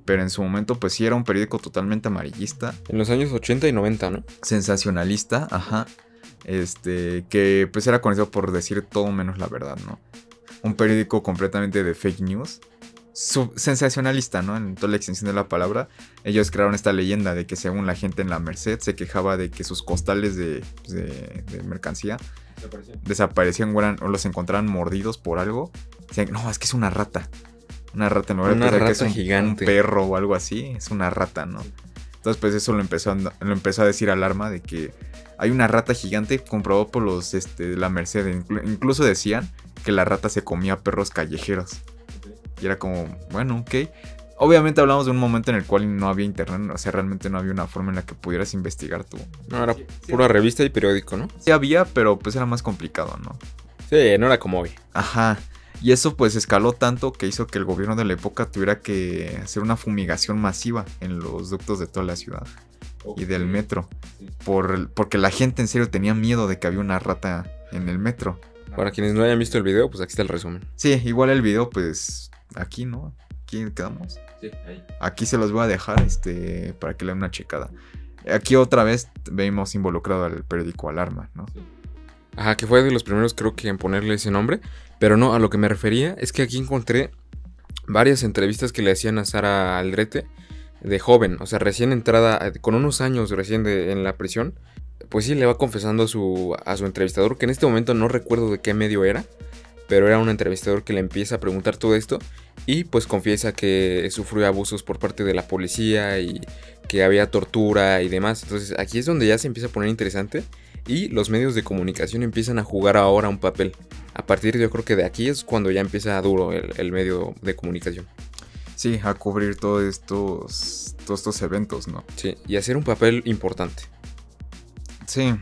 Pero en su momento, pues sí era un periódico totalmente amarillista. En los años 80 y 90, ¿no? Sensacionalista, ajá. Que pues era conocido por decir todo menos la verdad, ¿no? Un periódico completamente de fake news. Sensacionalista, ¿no? En toda la extensión de la palabra. Ellos crearon esta leyenda de que según la gente en la Merced se quejaba de que sus costales de mercancía desaparecían o los encontraban mordidos por algo. Decían, no, es que es una rata. Una rata, en lugar de pensar que es gigante. Un perro o algo así, es una rata, ¿no? Entonces, pues eso lo empezó a decir Alarma de que hay una rata gigante comprobado por los de la Merced. Incluso decían que la rata se comía perros callejeros. Y era como, bueno, ok. Obviamente hablamos de un momento en el cual no había internet, o sea, realmente no había una forma en la que pudieras investigar tú. No, era pura revista y periódico, ¿no? Sí había, pero pues era más complicado, ¿no? Sí, no era como hoy. Ajá. Y eso pues escaló tanto que hizo que el gobierno de la época tuviera que hacer una fumigación masiva en los ductos de toda la ciudad y del metro. Sí. Porque la gente en serio tenía miedo de que había una rata en el metro. Para quienes no hayan visto el video, pues aquí está el resumen. Sí, igual el video pues aquí, ¿no? Aquí quedamos. Sí, ahí. Aquí se los voy a dejar para que le den una checada. Aquí otra vez vemos involucrado al periódico Alarma, ¿no? Sí. Ajá, que fue de los primeros creo que en ponerle ese nombre. Pero no, a lo que me refería es que aquí encontré varias entrevistas que le hacían a Sara Aldrete de joven. O sea, recién entrada, con unos años recién en la prisión. Pues sí, le va confesando a su entrevistador, que en este momento no recuerdo de qué medio era. Pero era un entrevistador que le empieza a preguntar todo esto. Y pues confiesa que sufrió abusos por parte de la policía y que había tortura y demás. Entonces aquí es donde ya se empieza a poner interesante. Y los medios de comunicación empiezan a jugar ahora un papel. A partir yo creo que de aquí es cuando ya empieza duro el medio de comunicación. Sí, a cubrir todos estos eventos, ¿no? Sí, y hacer un papel importante. Sí,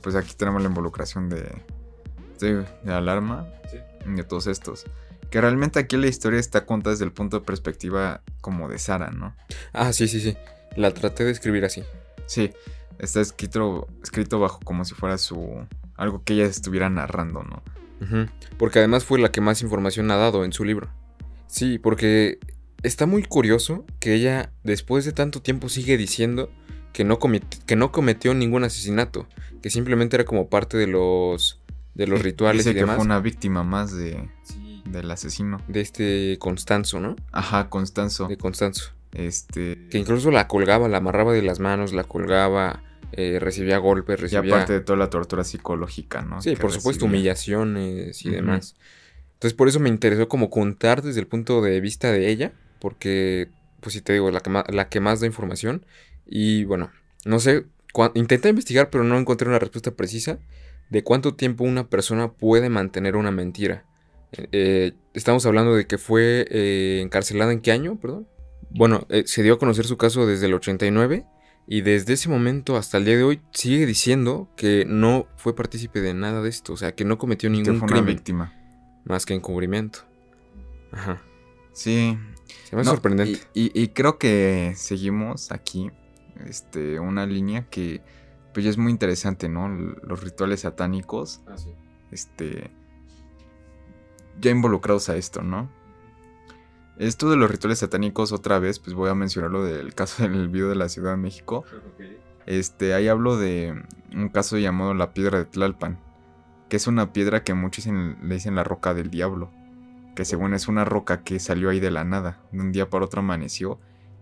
pues aquí tenemos la involucración de Alarma, sí, y de todos estos. Que realmente aquí la historia está contada desde el punto de perspectiva como de Sara, ¿no? Ah, sí. La traté de escribir así. Sí, está escrito bajo como si fuera algo que ella estuviera narrando, ¿no? Uh-huh. Porque además fue la que más información ha dado en su libro. Sí, porque está muy curioso que ella después de tanto tiempo sigue diciendo que no cometió ningún asesinato, que simplemente era como parte de los rituales Dice y que demás. fue una víctima más del asesino. De este Constanzo, ¿no? Ajá, Constanzo. De Constanzo. Que Que incluso la colgaba, la amarraba de las manos, la colgaba, recibía golpes, Y recibía... aparte de toda la tortura psicológica, ¿no? Sí, que por supuesto, recibía. humillaciones y demás. Entonces por eso me interesó como contar desde el punto de vista de ella, porque, pues sí te digo, la que más da información. Y bueno, no sé, intenté investigar, pero no encontré una respuesta precisa de cuánto tiempo una persona puede mantener una mentira. Estamos hablando de que fue encarcelada en qué año, perdón. Bueno, se dio a conocer su caso desde el 89 y desde ese momento hasta el día de hoy sigue diciendo que no fue partícipe de nada de esto, o sea, que no cometió Que ningún fue una crimen víctima. más que encubrimiento. Ajá. Sí. Se me hace sorprendente. Y creo que seguimos aquí una línea que pues ya es muy interesante, ¿no? Los rituales satánicos. Ah, sí. Ya involucrados a esto, ¿no? Esto de los rituales satánicos, otra vez, pues voy a mencionar lo del caso del video de la Ciudad de México. Okay. Ahí hablo de un caso llamado la Piedra de Tlalpan, que es una piedra que muchos le dicen la roca del diablo, que según es una roca que salió ahí de la nada, de un día para otro amaneció,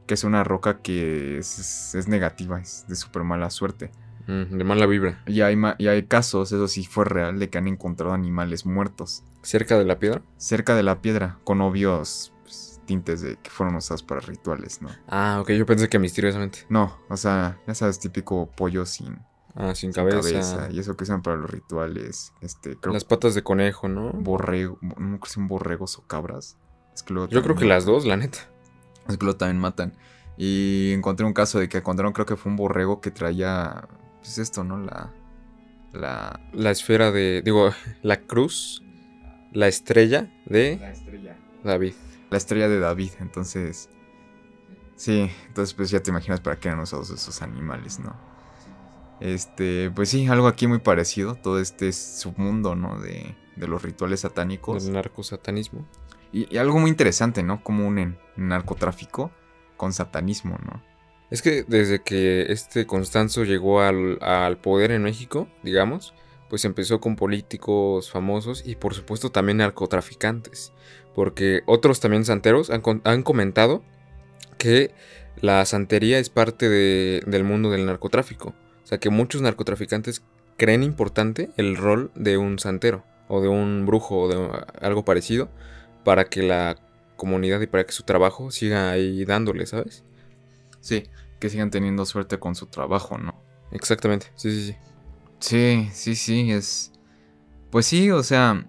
que es una roca que es negativa, es de súper mala suerte. De mala vibra. Y hay casos, eso sí fue real, de que han encontrado animales muertos ¿Cerca de la piedra? cerca de la piedra, con obvios tintes de que fueron usados para rituales, ¿no? Ah, ok, yo pensé que misteriosamente. No, o sea, ya sabes, típico pollo sin Sin cabeza. y eso que usan para los rituales, creo Las patas de conejo, ¿no? borrego, no creo si son borregos o cabras. Es que luego Yo creo que también las dos, la neta. es que lo también matan. Y encontré un caso de que encontraron, creo que fue un borrego que traía, pues esto, ¿no? La esfera de... Digo, la cruz, la estrella de estrella. David. La estrella de David, entonces... Sí, entonces pues ya te imaginas para qué eran usados esos animales, ¿no? Pues sí, algo aquí muy parecido, todo este submundo, ¿no? De los rituales satánicos. El narcosatanismo. Y algo muy interesante, ¿no? Como un narcotráfico con satanismo, ¿no? Es que desde que Constanzo llegó al poder en México, digamos, pues empezó con políticos famosos y por supuesto también narcotraficantes. Porque otros también santeros han comentado que la santería es parte del mundo del narcotráfico. O sea que muchos narcotraficantes creen importante el rol de un santero o de un brujo o de algo parecido para que la comunidad y para que su trabajo siga ahí dándole, ¿sabes? Sí, que sigan teniendo suerte con su trabajo, ¿no? Exactamente, sí. Sí, Pues sí, o sea,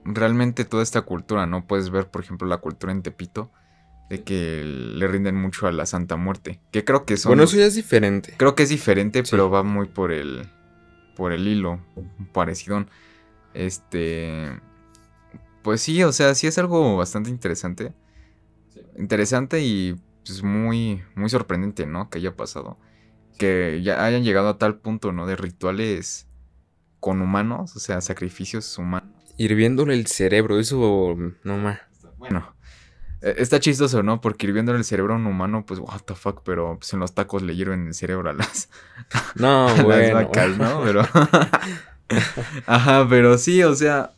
realmente toda esta cultura, ¿no? Puedes ver, por ejemplo, la cultura en Tepito, de que le rinden mucho a la Santa Muerte, que creo que son... Bueno, eso ya es diferente. Creo que es diferente, Sí. pero va muy por el hilo, parecidón. Pues sí, o sea, sí es algo bastante interesante. Sí. Interesante y pues muy, muy sorprendente, ¿no? Que haya pasado. Que ya hayan llegado a tal punto, ¿no? De rituales con humanos, o sea, sacrificios humanos. Hirviéndole el cerebro, eso no más. Bueno, está chistoso, ¿no? Porque hirviéndole el cerebro a un humano, pues, what the fuck, pero pues en los tacos le hierven el cerebro a las, No, a bueno. las vacas, ¿no? Pero... Ajá, pero sí, o sea...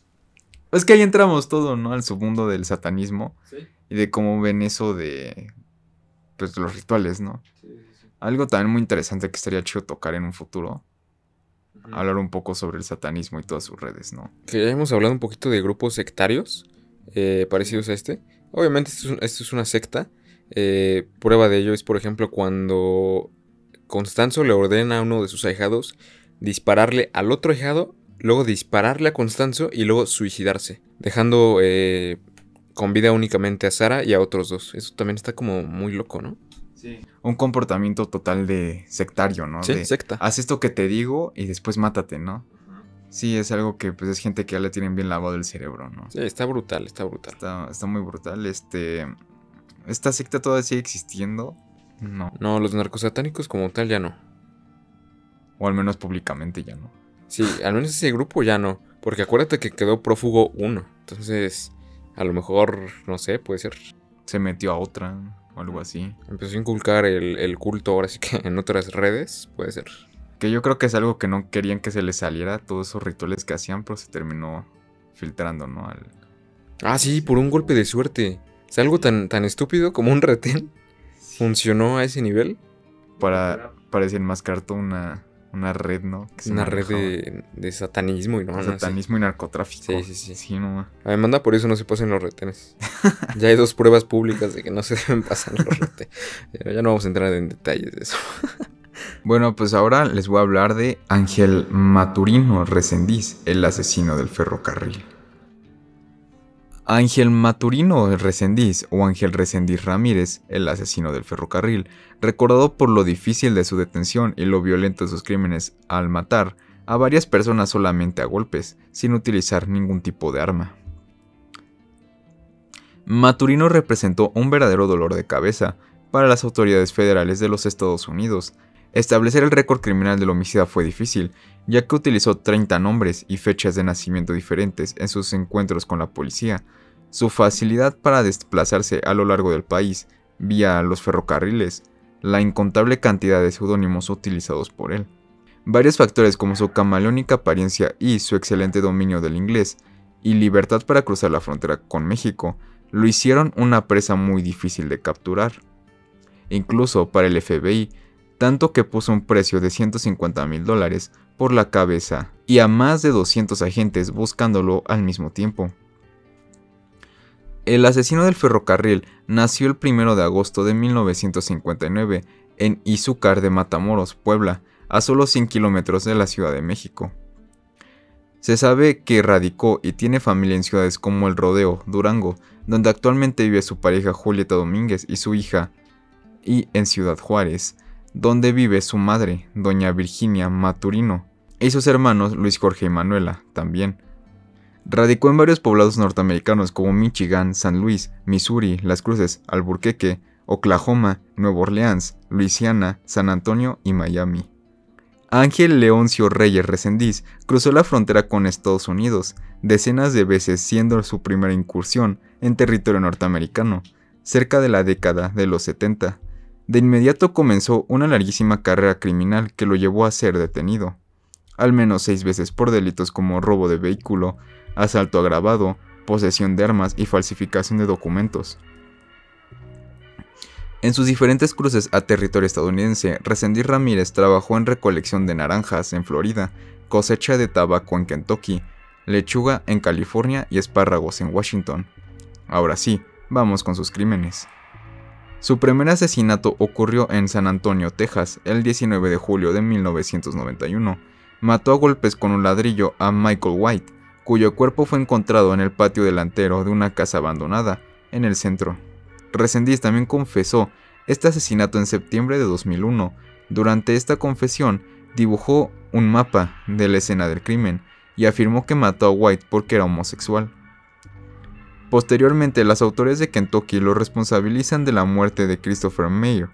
Es que ahí entramos todo, ¿no? Al submundo del satanismo. Sí. Y de cómo ven eso de... Pues los rituales, ¿no? Sí. Algo también muy interesante que estaría chido tocar en un futuro. Ujú. Hablar un poco sobre el satanismo y todas sus redes, ¿no? Que ya hemos hablado un poquito de grupos sectarios parecidos a este. Obviamente esto es una secta. Prueba de ello es, por ejemplo, cuando Constanzo le ordena a uno de sus ahijados dispararle al otro ahijado, luego dispararle a Constanzo y luego suicidarse, dejando con vida únicamente a Sara y a otros dos. Eso también está como muy loco, ¿no? Sí. Un comportamiento total de sectario, ¿no? Sí, de, secta. haz esto que te digo y después mátate, ¿no? Sí, es algo que pues es gente que ya le tienen bien lavado el cerebro, ¿no? Sí, está brutal. Está muy brutal. ¿Esta secta todavía sigue existiendo? No. No, los narcosatánicos como tal ya no. O al menos públicamente ya no. Sí, al menos ese grupo ya no. Porque acuérdate que quedó prófugo uno. Entonces, a lo mejor, no sé, puede ser. Se metió a otra. o algo así. Empezó a inculcar el culto ahora sí que en otras redes, puede ser. Que yo creo que es algo que no querían que se les saliera, todos esos rituales que hacían, pero se terminó filtrando, ¿no? Ah, sí, por un golpe de suerte. Es algo tan estúpido como un retén. Funcionó a ese nivel. Para desenmascarar toda una red, ¿no? Que Una red de satanismo y no, satanismo y narcotráfico. Sí. Sí, no. Además, por eso no se pasen los retenes. Ya hay 2 pruebas públicas de que no se deben pasar los retenes. Ya no vamos a entrar en detalles de eso. Bueno, pues ahora les voy a hablar de Ángel Maturino Reséndiz, el asesino del ferrocarril. Ángel Maturino Reséndiz o Ángel Reséndiz Ramírez, el asesino del ferrocarril, recordado por lo difícil de su detención y lo violento de sus crímenes al matar a varias personas solamente a golpes, sin utilizar ningún tipo de arma. Maturino representó un verdadero dolor de cabeza para las autoridades federales de los Estados Unidos. Establecer el récord criminal del homicida fue difícil, ya que utilizó 30 nombres y fechas de nacimiento diferentes en sus encuentros con la policía. Su facilidad para desplazarse a lo largo del país, vía los ferrocarriles, la incontable cantidad de seudónimos utilizados por él. Varios factores como su camaleónica apariencia y su excelente dominio del inglés, y libertad para cruzar la frontera con México, lo hicieron una presa muy difícil de capturar. Incluso para el FBI, tanto que puso un precio de $150,000 por la cabeza y a más de 200 agentes buscándolo al mismo tiempo. El asesino del ferrocarril nació el 1 de agosto de 1959 en Izúcar de Matamoros, Puebla, a solo 100 kilómetros de la Ciudad de México. Se sabe que radicó y tiene familia en ciudades como El Rodeo, Durango, donde actualmente vive su pareja Julieta Domínguez y su hija, y en Ciudad Juárez, donde vive su madre, doña Virginia Maturino, y sus hermanos Luis Jorge y Manuela, también. Radicó en varios poblados norteamericanos como Michigan, San Luis, Missouri, Las Cruces, Albuquerque, Oklahoma, Nueva Orleans, Luisiana, San Antonio y Miami. Ángel Leoncio Reyes Reséndiz cruzó la frontera con Estados Unidos decenas de veces, siendo su primera incursión en territorio norteamericano, cerca de la década de los 70. De inmediato comenzó una larguísima carrera criminal que lo llevó a ser detenido, al menos 6 veces por delitos como robo de vehículo, asalto agravado, posesión de armas y falsificación de documentos. En sus diferentes cruces a territorio estadounidense, Reséndiz Ramírez trabajó en recolección de naranjas en Florida, cosecha de tabaco en Kentucky, lechuga en California y espárragos en Washington. Ahora sí, vamos con sus crímenes. Su primer asesinato ocurrió en San Antonio, Texas, el 19 de julio de 1991. Mató a golpes con un ladrillo a Michael White, cuyo cuerpo fue encontrado en el patio delantero de una casa abandonada, en el centro. Reséndiz también confesó este asesinato en septiembre de 2001. Durante esta confesión, dibujó un mapa de la escena del crimen y afirmó que mató a White porque era homosexual. Posteriormente, las autoridades de Kentucky lo responsabilizan de la muerte de Christopher Meyer.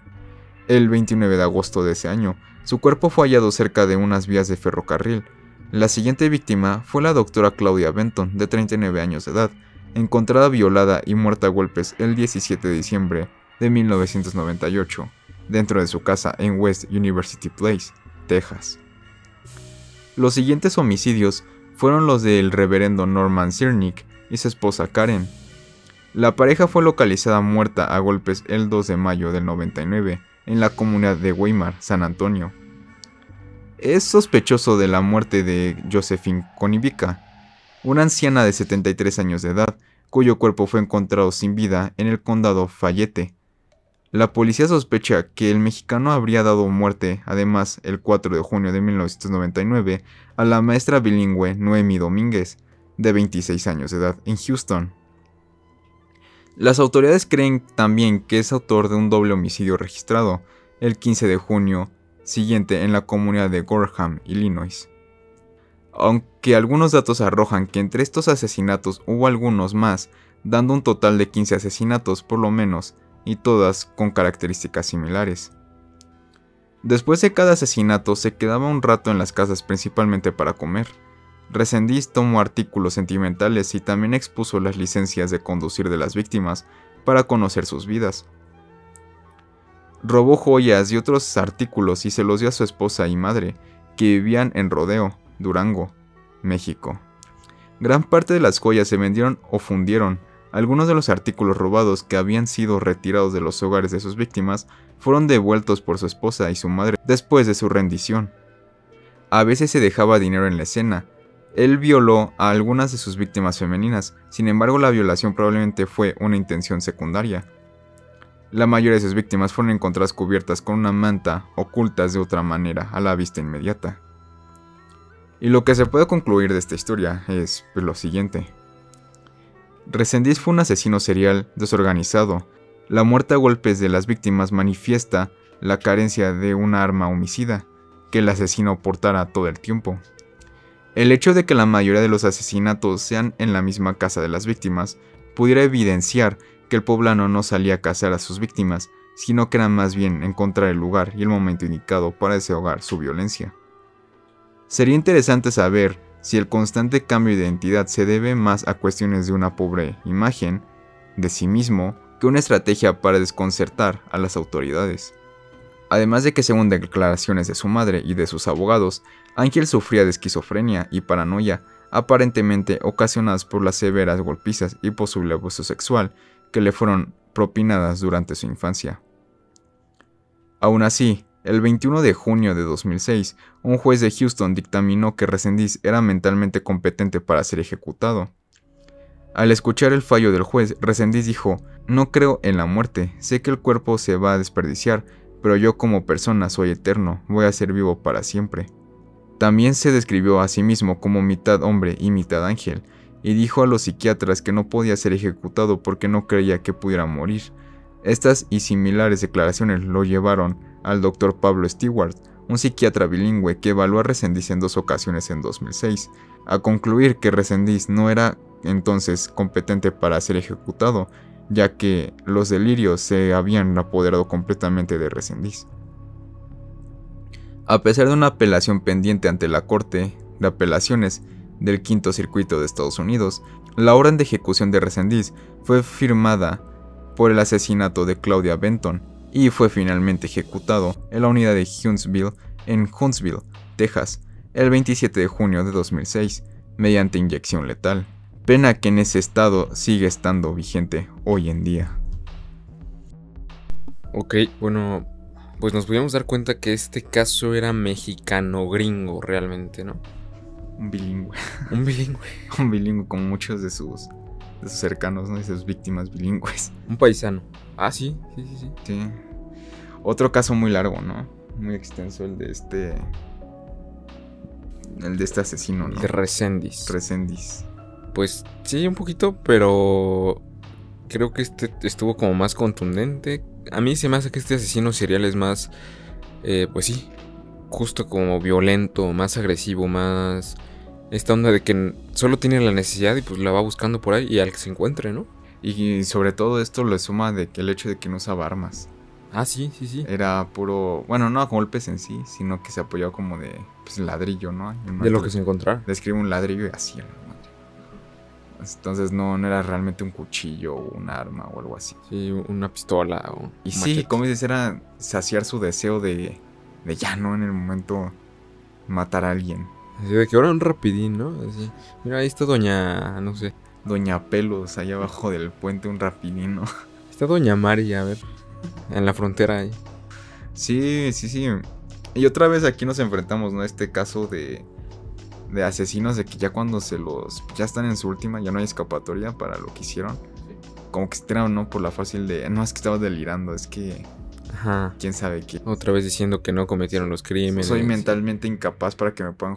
El 29 de agosto de ese año, su cuerpo fue hallado cerca de unas vías de ferrocarril. La siguiente víctima fue la doctora Claudia Benton, de 39 años de edad, encontrada violada y muerta a golpes el 17 de diciembre de 1998, dentro de su casa en West University Place, Texas. Los siguientes homicidios fueron los del reverendo Norman Zirnick y su esposa Karen. La pareja fue localizada muerta a golpes el 2 de mayo del 99 en la comunidad de Weimar, San Antonio. Es sospechoso de la muerte de Josephine Conivica, una anciana de 73 años de edad, cuyo cuerpo fue encontrado sin vida en el condado Fayette. La policía sospecha que el mexicano habría dado muerte, además, el 4 de junio de 1999, a la maestra bilingüe Noemi Domínguez, de 26 años de edad, en Houston. Las autoridades creen también que es autor de un doble homicidio registrado, el 15 de junio siguiente en la comunidad de Gorham, Illinois. Aunque algunos datos arrojan que entre estos asesinatos hubo algunos más, dando un total de 15 asesinatos por lo menos, y todas con características similares. Después de cada asesinato se quedaba un rato en las casas principalmente para comer. Reséndiz tomó artículos sentimentales y también expuso las licencias de conducir de las víctimas para conocer sus vidas. Robó joyas y otros artículos y se los dio a su esposa y madre, que vivían en Rodeo, Durango, México. Gran parte de las joyas se vendieron o fundieron. Algunos de los artículos robados que habían sido retirados de los hogares de sus víctimas fueron devueltos por su esposa y su madre después de su rendición. A veces se dejaba dinero en la escena. Él violó a algunas de sus víctimas femeninas, sin embargo la violación probablemente fue una intención secundaria. La mayoría de sus víctimas fueron encontradas cubiertas con una manta, ocultas de otra manera, a la vista inmediata. Y lo que se puede concluir de esta historia es lo siguiente. Reséndiz fue un asesino serial desorganizado. La muerte a golpes de las víctimas manifiesta la carencia de una arma homicida que el asesino portara todo el tiempo. El hecho de que la mayoría de los asesinatos sean en la misma casa de las víctimas pudiera evidenciar que el poblano no salía a cazar a sus víctimas, sino que era más bien encontrar el lugar y el momento indicado para desahogar su violencia. Sería interesante saber si el constante cambio de identidad se debe más a cuestiones de una pobre imagen de sí mismo que una estrategia para desconcertar a las autoridades. Además de que según declaraciones de su madre y de sus abogados, Ángel sufría de esquizofrenia y paranoia, aparentemente ocasionadas por las severas golpizas y posible abuso sexual que le fueron propinadas durante su infancia. Aún así, el 21 de junio de 2006, un juez de Houston dictaminó que Reséndiz era mentalmente competente para ser ejecutado. Al escuchar el fallo del juez, Reséndiz dijo: "No creo en la muerte, sé que el cuerpo se va a desperdiciar, pero yo como persona soy eterno, voy a ser vivo para siempre". También se describió a sí mismo como mitad hombre y mitad ángel, y dijo a los psiquiatras que no podía ser ejecutado porque no creía que pudiera morir. Estas y similares declaraciones lo llevaron al Dr. Pablo Stewart, un psiquiatra bilingüe que evaluó a Reséndiz en 2 ocasiones en 2006, a concluir que Reséndiz no era entonces competente para ser ejecutado, ya que los delirios se habían apoderado completamente de Reséndiz. A pesar de una apelación pendiente ante la Corte de Apelaciones del Quinto Circuito de Estados Unidos, la orden de ejecución de Reséndiz fue firmada por el asesinato de Claudia Benton y fue finalmente ejecutado en la unidad de Huntsville, en Huntsville, Texas, el 27 de junio de 2006, mediante inyección letal, pena que en ese estado sigue estando vigente hoy en día. Ok, bueno, pues nos pudimos dar cuenta que este caso era mexicano-gringo realmente, ¿no? Un bilingüe. Un bilingüe. Un bilingüe con muchos de sus cercanos, ¿no? Y sus víctimas bilingües. Un paisano. Ah, sí. Sí. Otro caso muy largo, ¿no? Muy extenso, el de este asesino, ¿no? De Reséndiz. Reséndiz. Pues sí, un poquito, pero creo que este estuvo como más contundente. A mí se me hace que este asesino serial es más, pues sí, justo como violento, más agresivo, más esta onda de que solo tiene la necesidad y pues la va buscando por ahí y al que se encuentre, ¿no? Y sobre todo esto le suma de que el hecho de que no usaba armas. Ah, sí. Era puro, bueno, no golpes en sí, sino que se apoyaba como de ladrillo, ¿no? De lo que se encontrara. Describe un ladrillo y así, ¿no? Entonces no era realmente un cuchillo o un arma o algo así. Sí, una pistola o y sí, machete. como dices, era saciar su deseo de ya no en el momento matar a alguien. Así de que ahora un rapidín, ¿no? Así, mira, ahí está doña, no sé. Doña Pelos, allá abajo del puente, un rapidín, ¿no? Está doña Mari, a ver, en la frontera ahí. Sí. Y otra vez aquí nos enfrentamos, ¿no? A este caso de asesinos, de que ya cuando ya están en su última, ya no hay escapatoria para lo que hicieron. Como que se tiraron, ¿no? Por la fácil de, no, es que estaba delirando, es que... Ajá. ¿Quién sabe qué? Otra vez diciendo que no cometieron los crímenes. Soy mentalmente incapaz para que me puedan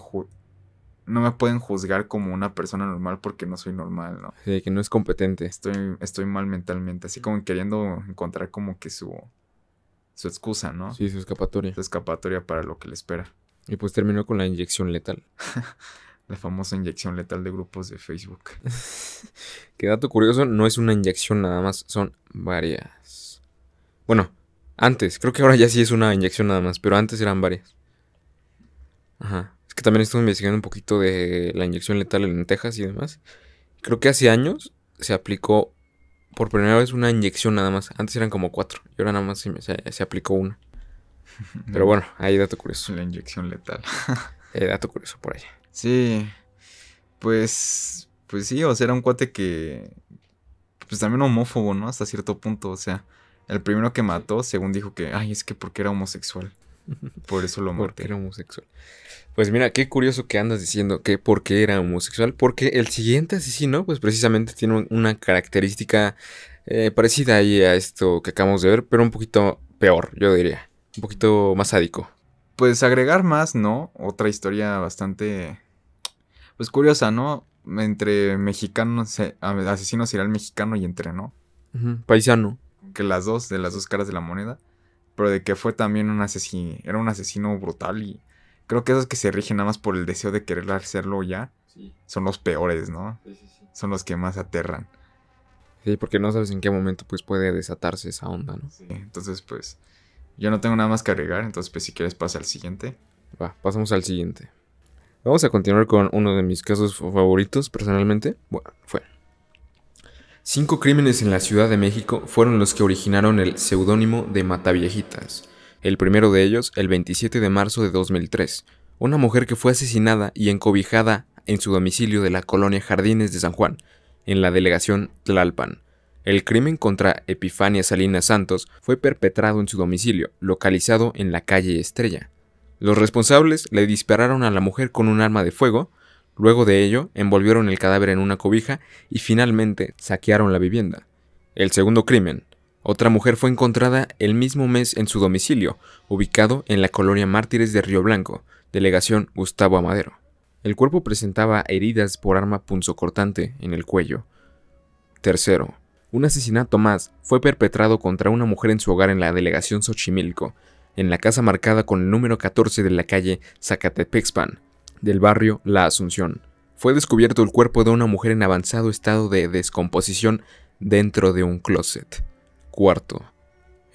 no me pueden juzgar como una persona normal porque no soy normal, ¿no? Sí, que no es competente. Estoy mal mentalmente, así como queriendo encontrar como que su excusa, ¿no? Sí, su escapatoria. Su escapatoria para lo que le espera. Y pues terminó con la inyección letal. La famosa inyección letal de grupos de Facebook. Qué dato curioso, no es una inyección nada más, son varias. Bueno, antes, creo que ahora ya sí es una inyección nada más, pero antes eran varias. Ajá. Es que también estuve investigando un poquito de la inyección letal en Texas y demás. Creo que hace años se aplicó por primera vez una inyección nada más. Antes eran como 4 y ahora nada más se aplicó una. Pero bueno, ahí dato curioso. La inyección letal. Dato curioso por ahí. Sí, pues sí, o sea, era un cuate que, pues también homófobo, ¿no? Hasta cierto punto, o sea, el primero que mató, según dijo que, ay, es que porque era homosexual, por eso lo maté. Porque era homosexual. Pues mira, qué curioso que andas diciendo que porque era homosexual, porque el siguiente asesino, pues precisamente tiene una característica parecida ahí a esto que acabamos de ver, pero un poquito peor, yo diría, un poquito más sádico. Pues agregar más, ¿no? Otra historia bastante, pues curiosa, ¿no? Entre mexicanos, asesino serial mexicano y entre, ¿no? Paisano. Que las dos, de las dos caras de la moneda, pero de que fue también un asesino, era un asesino brutal y creo que esos que se rigen nada más por el deseo de querer hacerlo ya, sí, son los peores, ¿no? Sí. Son los que más aterran. Sí, porque no sabes en qué momento pues puede desatarse esa onda, ¿no? Sí, entonces pues yo no tengo nada más que agregar, entonces pues si quieres pasa al siguiente. Va, pasamos al siguiente. Vamos a continuar con uno de mis casos favoritos personalmente. Bueno, fue 5 crímenes en la Ciudad de México fueron los que originaron el seudónimo de Mataviejitas. El primero de ellos, el 27 de marzo de 2003. Una mujer que fue asesinada y encobijada en su domicilio de la colonia Jardines de San Juan, en la delegación Tlalpan. El crimen contra Epifania Salinas Santos fue perpetrado en su domicilio, localizado en la calle Estrella. Los responsables le dispararon a la mujer con un arma de fuego. Luego de ello, envolvieron el cadáver en una cobija y finalmente saquearon la vivienda. El segundo crimen. Otra mujer fue encontrada el mismo mes en su domicilio, ubicado en la colonia Mártires de Río Blanco, delegación Gustavo Amadero. El cuerpo presentaba heridas por arma punzocortante en el cuello. Tercero. Un asesinato más fue perpetrado contra una mujer en su hogar en la delegación Xochimilco, en la casa marcada con el número 14 de la calle Zacatepexpan, del barrio La Asunción. Fue descubierto el cuerpo de una mujer en avanzado estado de descomposición dentro de un closet. Cuarto.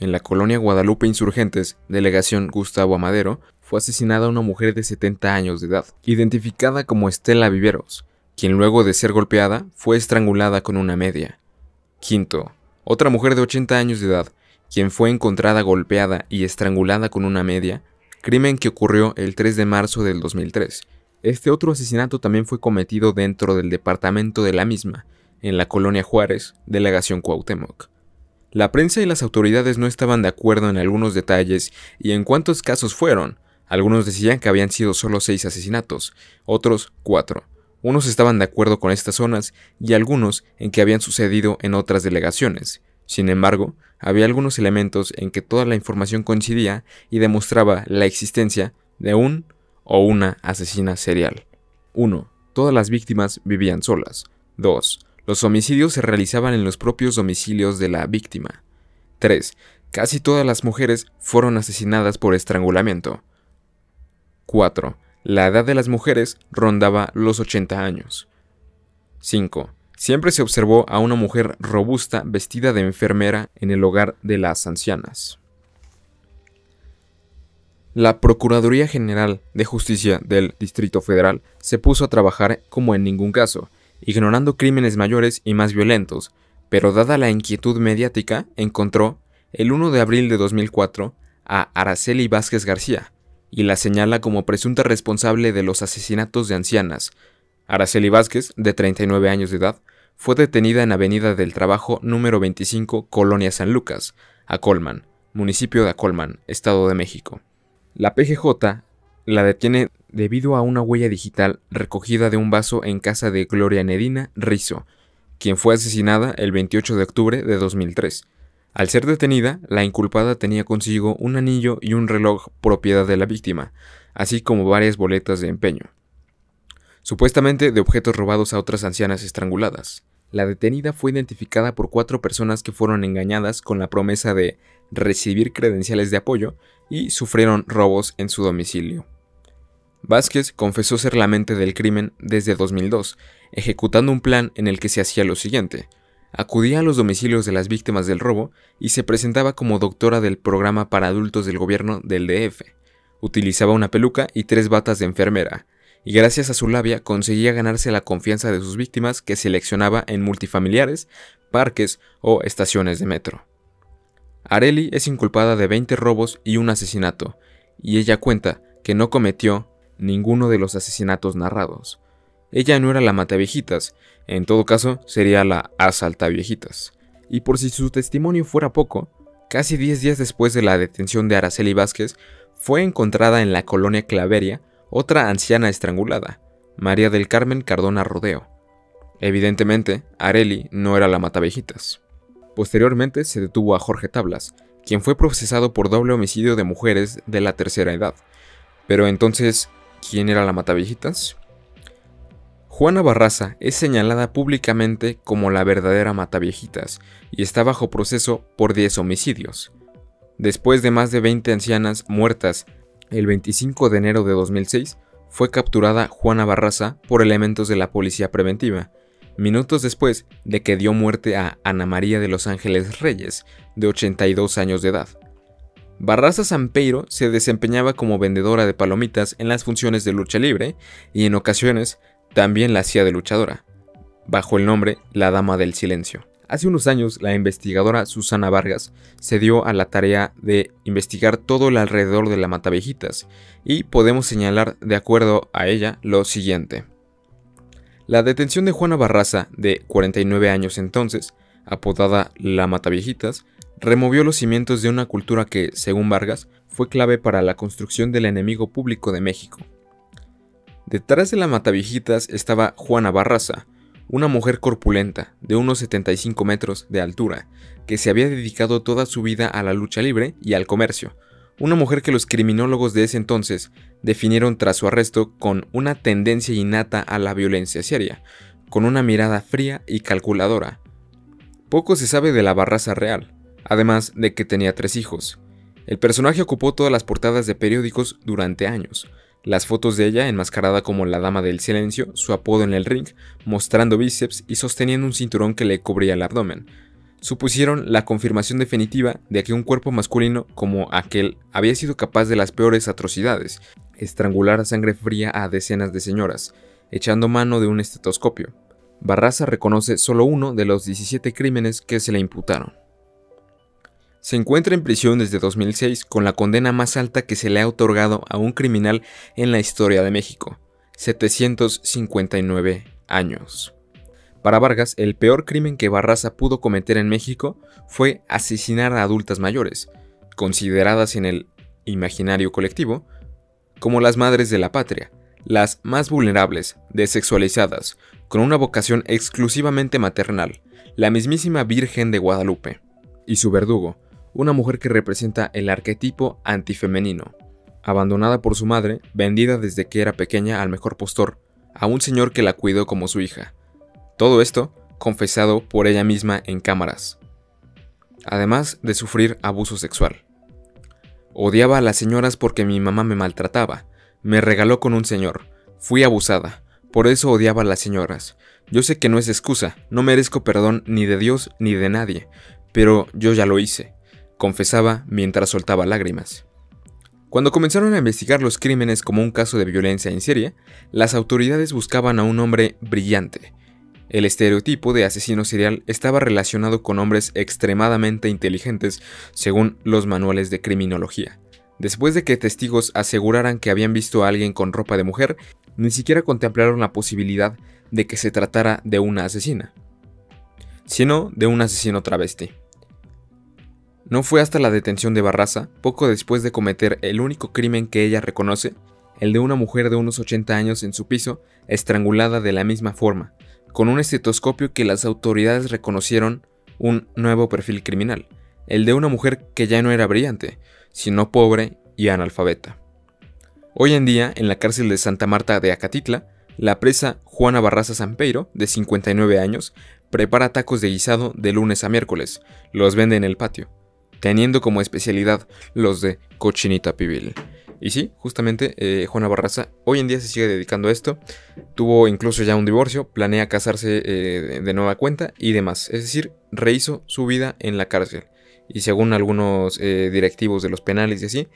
En la colonia Guadalupe Insurgentes, delegación Gustavo Amadero, fue asesinada una mujer de 70 años de edad, identificada como Estela Viveros, quien luego de ser golpeada fue estrangulada con una media. Quinto. Otra mujer de 80 años de edad, quien fue encontrada golpeada y estrangulada con una media, crimen que ocurrió el 3 de marzo del 2003. Este otro asesinato también fue cometido dentro del departamento de la misma, en la colonia Juárez, delegación Cuauhtémoc. La prensa y las autoridades no estaban de acuerdo en algunos detalles y en cuántos casos fueron. Algunos decían que habían sido solo 6 asesinatos, otros 4. Unos estaban de acuerdo con estas zonas y algunos en que habían sucedido en otras delegaciones. Sin embargo, había algunos elementos en que toda la información coincidía y demostraba la existencia de un o una asesina serial. 1. Todas las víctimas vivían solas. 2. Los homicidios se realizaban en los propios domicilios de la víctima. 3. Casi todas las mujeres fueron asesinadas por estrangulamiento. 4. La edad de las mujeres rondaba los 80 años. 5. Siempre se observó a una mujer robusta vestida de enfermera en el hogar de las ancianas. La Procuraduría General de Justicia del Distrito Federal se puso a trabajar como en ningún caso, ignorando crímenes mayores y más violentos, pero dada la inquietud mediática, encontró, el 1 de abril de 2004, a Araceli Vázquez García, y la señala como presunta responsable de los asesinatos de ancianas. Araceli Vázquez, de 39 años de edad, fue detenida en Avenida del Trabajo número 25, Colonia San Lucas, Acolman, municipio de Acolman, Estado de México. La PGJ la detiene debido a una huella digital recogida de un vaso en casa de Gloria Nedina Rizzo, quien fue asesinada el 28 de octubre de 2003. Al ser detenida, la inculpada tenía consigo un anillo y un reloj propiedad de la víctima, así como varias boletas de empeño, supuestamente de objetos robados a otras ancianas estranguladas. La detenida fue identificada por 4 personas que fueron engañadas con la promesa de recibir credenciales de apoyo y sufrieron robos en su domicilio. Vázquez confesó ser la mente del crimen desde 2002, ejecutando un plan en el que se hacía lo siguiente. Acudía a los domicilios de las víctimas del robo y se presentaba como doctora del programa para adultos del gobierno del DF. Utilizaba una peluca y 3 batas de enfermera, y gracias a su labia conseguía ganarse la confianza de sus víctimas que seleccionaba en multifamiliares parques o estaciones de metro. Arely es inculpada de 20 robos y un asesinato, y ella cuenta que no cometió ninguno de los asesinatos narrados. Ella no era la mataviejitas, en todo caso sería la asaltaviejitas. Y por si su testimonio fuera poco, casi 10 días después de la detención de Araceli Vázquez, fue encontrada en la colonia Claveria otra anciana estrangulada, María del Carmen Cardona Rodeo. Evidentemente, Arely no era la mataviejitas. Posteriormente se detuvo a Jorge Tablas, quien fue procesado por doble homicidio de mujeres de la tercera edad. Pero entonces, ¿quién era la mataviejitas? Juana Barraza es señalada públicamente como la verdadera mataviejitas y está bajo proceso por 10 homicidios. Después de más de 20 ancianas muertas, el 25 de enero de 2006 fue capturada Juana Barraza por elementos de la policía preventiva, minutos después de que dio muerte a Ana María de los Ángeles Reyes, de 82 años de edad. Barraza Sampeiro se desempeñaba como vendedora de palomitas en las funciones de lucha libre y en ocasiones también la hacía de luchadora, bajo el nombre La Dama del Silencio. Hace unos años, la investigadora Susana Vargas se dio a la tarea de investigar todo el alrededor de la mataviejitas, y podemos señalar, de acuerdo a ella, lo siguiente. La detención de Juana Barraza, de 49 años entonces, apodada La Mataviejitas, removió los cimientos de una cultura que, según Vargas, fue clave para la construcción del enemigo público de México. Detrás de la mataviejitas estaba Juana Barraza, una mujer corpulenta, de unos 75 metros de altura, que se había dedicado toda su vida a la lucha libre y al comercio. Una mujer que los criminólogos de ese entonces definieron tras su arresto con una tendencia innata a la violencia seria, con una mirada fría y calculadora. Poco se sabe de la Barraza real, además de que tenía 3 hijos. El personaje ocupó todas las portadas de periódicos durante años. Las fotos de ella enmascarada como la Dama del Silencio, su apodo en el ring, mostrando bíceps y sosteniendo un cinturón que le cubría el abdomen, supusieron la confirmación definitiva de que un cuerpo masculino como aquel había sido capaz de las peores atrocidades: estrangular a sangre fría a decenas de señoras, echando mano de un estetoscopio. Barraza reconoce solo uno de los 17 crímenes que se le imputaron. Se encuentra en prisión desde 2006 con la condena más alta que se le ha otorgado a un criminal en la historia de México: 759 años. Para Vargas, el peor crimen que Barraza pudo cometer en México fue asesinar a adultas mayores, consideradas en el imaginario colectivo como las madres de la patria, las más vulnerables, desexualizadas, con una vocación exclusivamente maternal, la mismísima Virgen de Guadalupe. Y su verdugo, una mujer que representa el arquetipo antifemenino, abandonada por su madre, vendida desde que era pequeña al mejor postor, a un señor que la cuidó como su hija. Todo esto confesado por ella misma en cámaras, además de sufrir abuso sexual. Odiaba a las señoras porque mi mamá me maltrataba, me regaló con un señor, fui abusada, por eso odiaba a las señoras. Yo sé que no es excusa, no merezco perdón ni de Dios ni de nadie, pero yo ya lo hice, confesaba mientras soltaba lágrimas. Cuando comenzaron a investigar los crímenes como un caso de violencia en serie, las autoridades buscaban a un hombre brillante. El estereotipo de asesino serial estaba relacionado con hombres extremadamente inteligentes, según los manuales de criminología. Después de que testigos aseguraran que habían visto a alguien con ropa de mujer, ni siquiera contemplaron la posibilidad de que se tratara de una asesina, sino de un asesino travesti. No fue hasta la detención de Barraza, poco después de cometer el único crimen que ella reconoce, el de una mujer de unos 80 años en su piso, estrangulada de la misma forma, con un estetoscopio, que las autoridades reconocieron un nuevo perfil criminal, el de una mujer que ya no era brillante, sino pobre y analfabeta. Hoy en día, en la cárcel de Santa Marta de Acatitla, la presa Juana Barraza Sampeiro, de 59 años, prepara tacos de guisado de lunes a miércoles, los vende en el patio, teniendo como especialidad los de cochinita pibil. Y sí, justamente Juana Barraza hoy en día se sigue dedicando a esto. Tuvo incluso ya un divorcio, planea casarse de nueva cuenta y demás. Es decir, rehizo su vida en la cárcel. Y según algunos directivos de los penales y así,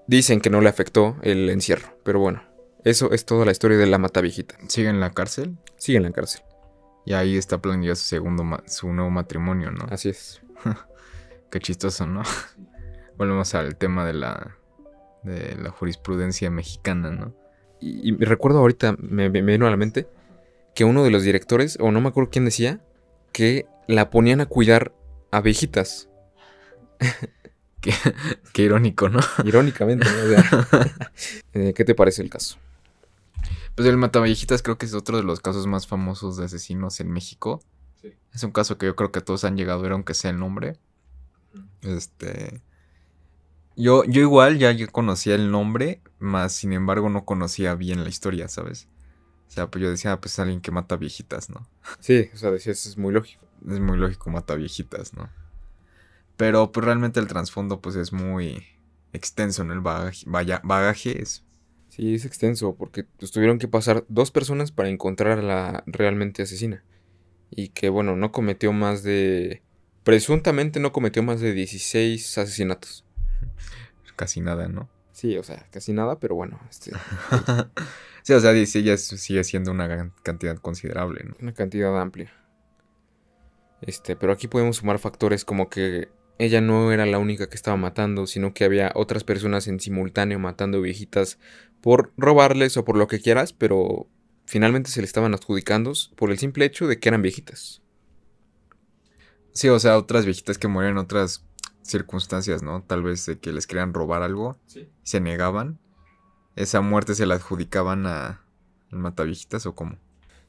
dicen que no le afectó el encierro. Pero bueno, eso es toda la historia de la Mataviejita. ¿Sigue en la cárcel? Sigue en la cárcel. Y ahí está planeando su nuevo matrimonio, ¿no? Así es. Qué chistoso, ¿no? Volvemos al tema de la jurisprudencia mexicana, ¿no? Y recuerdo ahorita, me vino a la mente, que uno de los directores, o no me acuerdo quién decía, que la ponían a cuidar a viejitas. Qué irónico, ¿no? Irónicamente, ¿no? O sea, ¿qué te parece el caso? Pues el Matavallejitas creo que es otro de los casos más famosos de asesinos en México. Sí. Es un caso que yo creo que todos han llegado a ver, aunque sea el nombre. Yo igual ya conocía el nombre, más sin embargo no conocía bien la historia, ¿sabes? O sea, pues yo decía, pues es alguien que mata viejitas, ¿no? Sí, o sea, decías, es muy lógico. Es muy lógico, mata viejitas, ¿no? Pero pues realmente el trasfondo pues es muy extenso, ¿no? El bagaje es... Sí, es extenso, porque pues, tuvieron que pasar 2 personas para encontrar a la realmente asesina. Y que, bueno, no cometió más de... Presuntamente no cometió más de 16 asesinatos. Casi nada, ¿no? Sí, o sea, casi nada, pero bueno. Sí, o sea, ella sigue siendo una gran cantidad considerable, ¿no? Una cantidad amplia. Pero aquí podemos sumar factores como que ella no era la única que estaba matando, sino que había otras personas en simultáneo matando viejitas por robarles o por lo que quieras, pero finalmente se le estaban adjudicando por el simple hecho de que eran viejitas. Sí, o sea, otras viejitas que mueren en otras circunstancias, ¿no? Tal vez de que les querían robar algo, sí. Se negaban. Esa muerte se la adjudicaban al mataviejitas o cómo.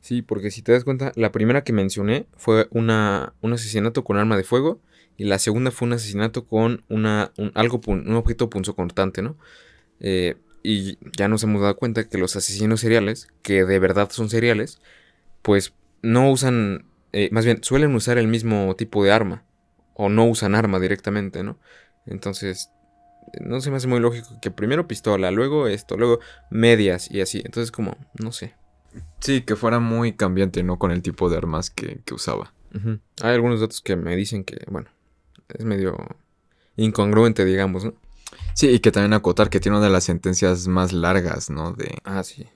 Sí, porque si te das cuenta, la primera que mencioné fue un asesinato con arma de fuego y la segunda fue un asesinato con un objeto punzocortante, ¿no? Y ya nos hemos dado cuenta que los asesinos seriales, que de verdad son seriales, pues no usan, más bien suelen usar el mismo tipo de arma o no usan arma directamente, ¿no? Entonces, no se me hace muy lógico que primero pistola, luego esto, luego medias y así. Entonces, como, no sé. Sí, que fuera muy cambiante, ¿no? Con el tipo de armas que usaba. Uh-huh. Hay algunos datos que me dicen que, bueno, es medio incongruente, digamos, ¿no? Sí, y que también acotar que tiene una de las sentencias más largas, ¿no? Sí.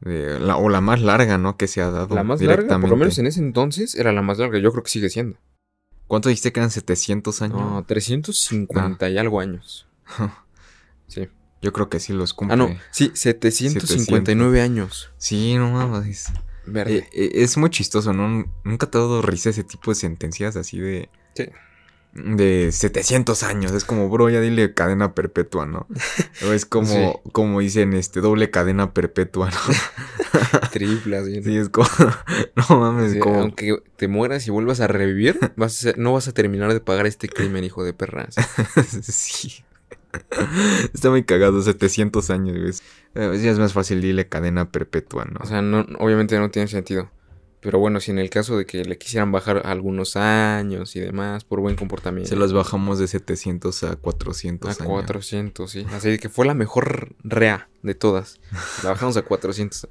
O la más larga, ¿no? Que se ha dado. La más larga, por lo menos en ese entonces, era la más larga. Yo creo que sigue siendo. ¿Cuánto dijiste que eran 700 años? No, 350 y algo años. Sí. Yo creo que sí los cumple. No, sí, 759 años. Sí, no mames. Es muy chistoso, ¿no? Nunca te ha dado risa ese tipo de sentencias así de... Sí. De 700 años. Es como, bro, ya dile cadena perpetua, ¿no? O es como, sí. Como dicen, doble cadena perpetua, ¿no? Triple, así, ¿no? Sí, es como... No mames, sí, como... Aunque te mueras y vuelvas a revivir, no vas a terminar de pagar este crimen, hijo de perra. Sí. Está muy cagado, 700 años, güey. Ya es más fácil dile cadena perpetua, ¿no? O sea, obviamente no tiene sentido. Pero bueno, si en el caso de que le quisieran bajar algunos años y demás por buen comportamiento. Se los bajamos de 700 a 400 años. A 400, sí. Así que fue la mejor rea de todas. La bajamos a 400.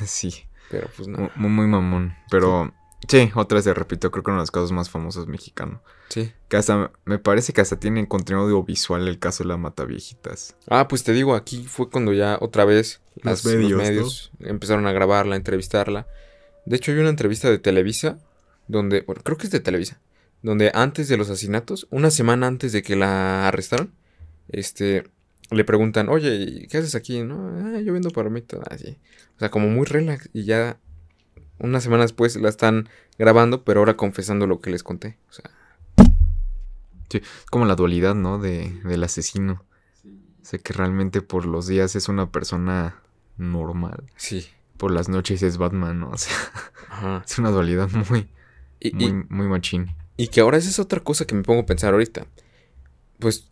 Sí. Pero pues no. Muy mamón. Pero sí, otra vez te repito, creo que uno de los casos más famosos mexicanos. Sí. Que hasta, me parece que hasta tienen contenido audiovisual el caso de la Mataviejitas. Pues te digo, aquí fue cuando ya otra vez los medios empezaron a grabarla, a entrevistarla. De hecho, hay una entrevista de Televisa, donde, bueno, creo que es de Televisa, donde antes de los asesinatos, una semana antes de que la arrestaron, le preguntan, oye, ¿qué haces aquí? ¿No? Yo vendo palomitas, así. O sea, como muy relax, y ya una semana después la están grabando, pero ahora confesando lo que les conté, o sea. Sí, es como la dualidad, ¿no? Del asesino. O sea, que realmente por los días es una persona normal. Sí. Por las noches es Batman, ¿no? O sea, ajá. Es una dualidad muy machín. Y que ahora esa es otra cosa que me pongo a pensar ahorita. Pues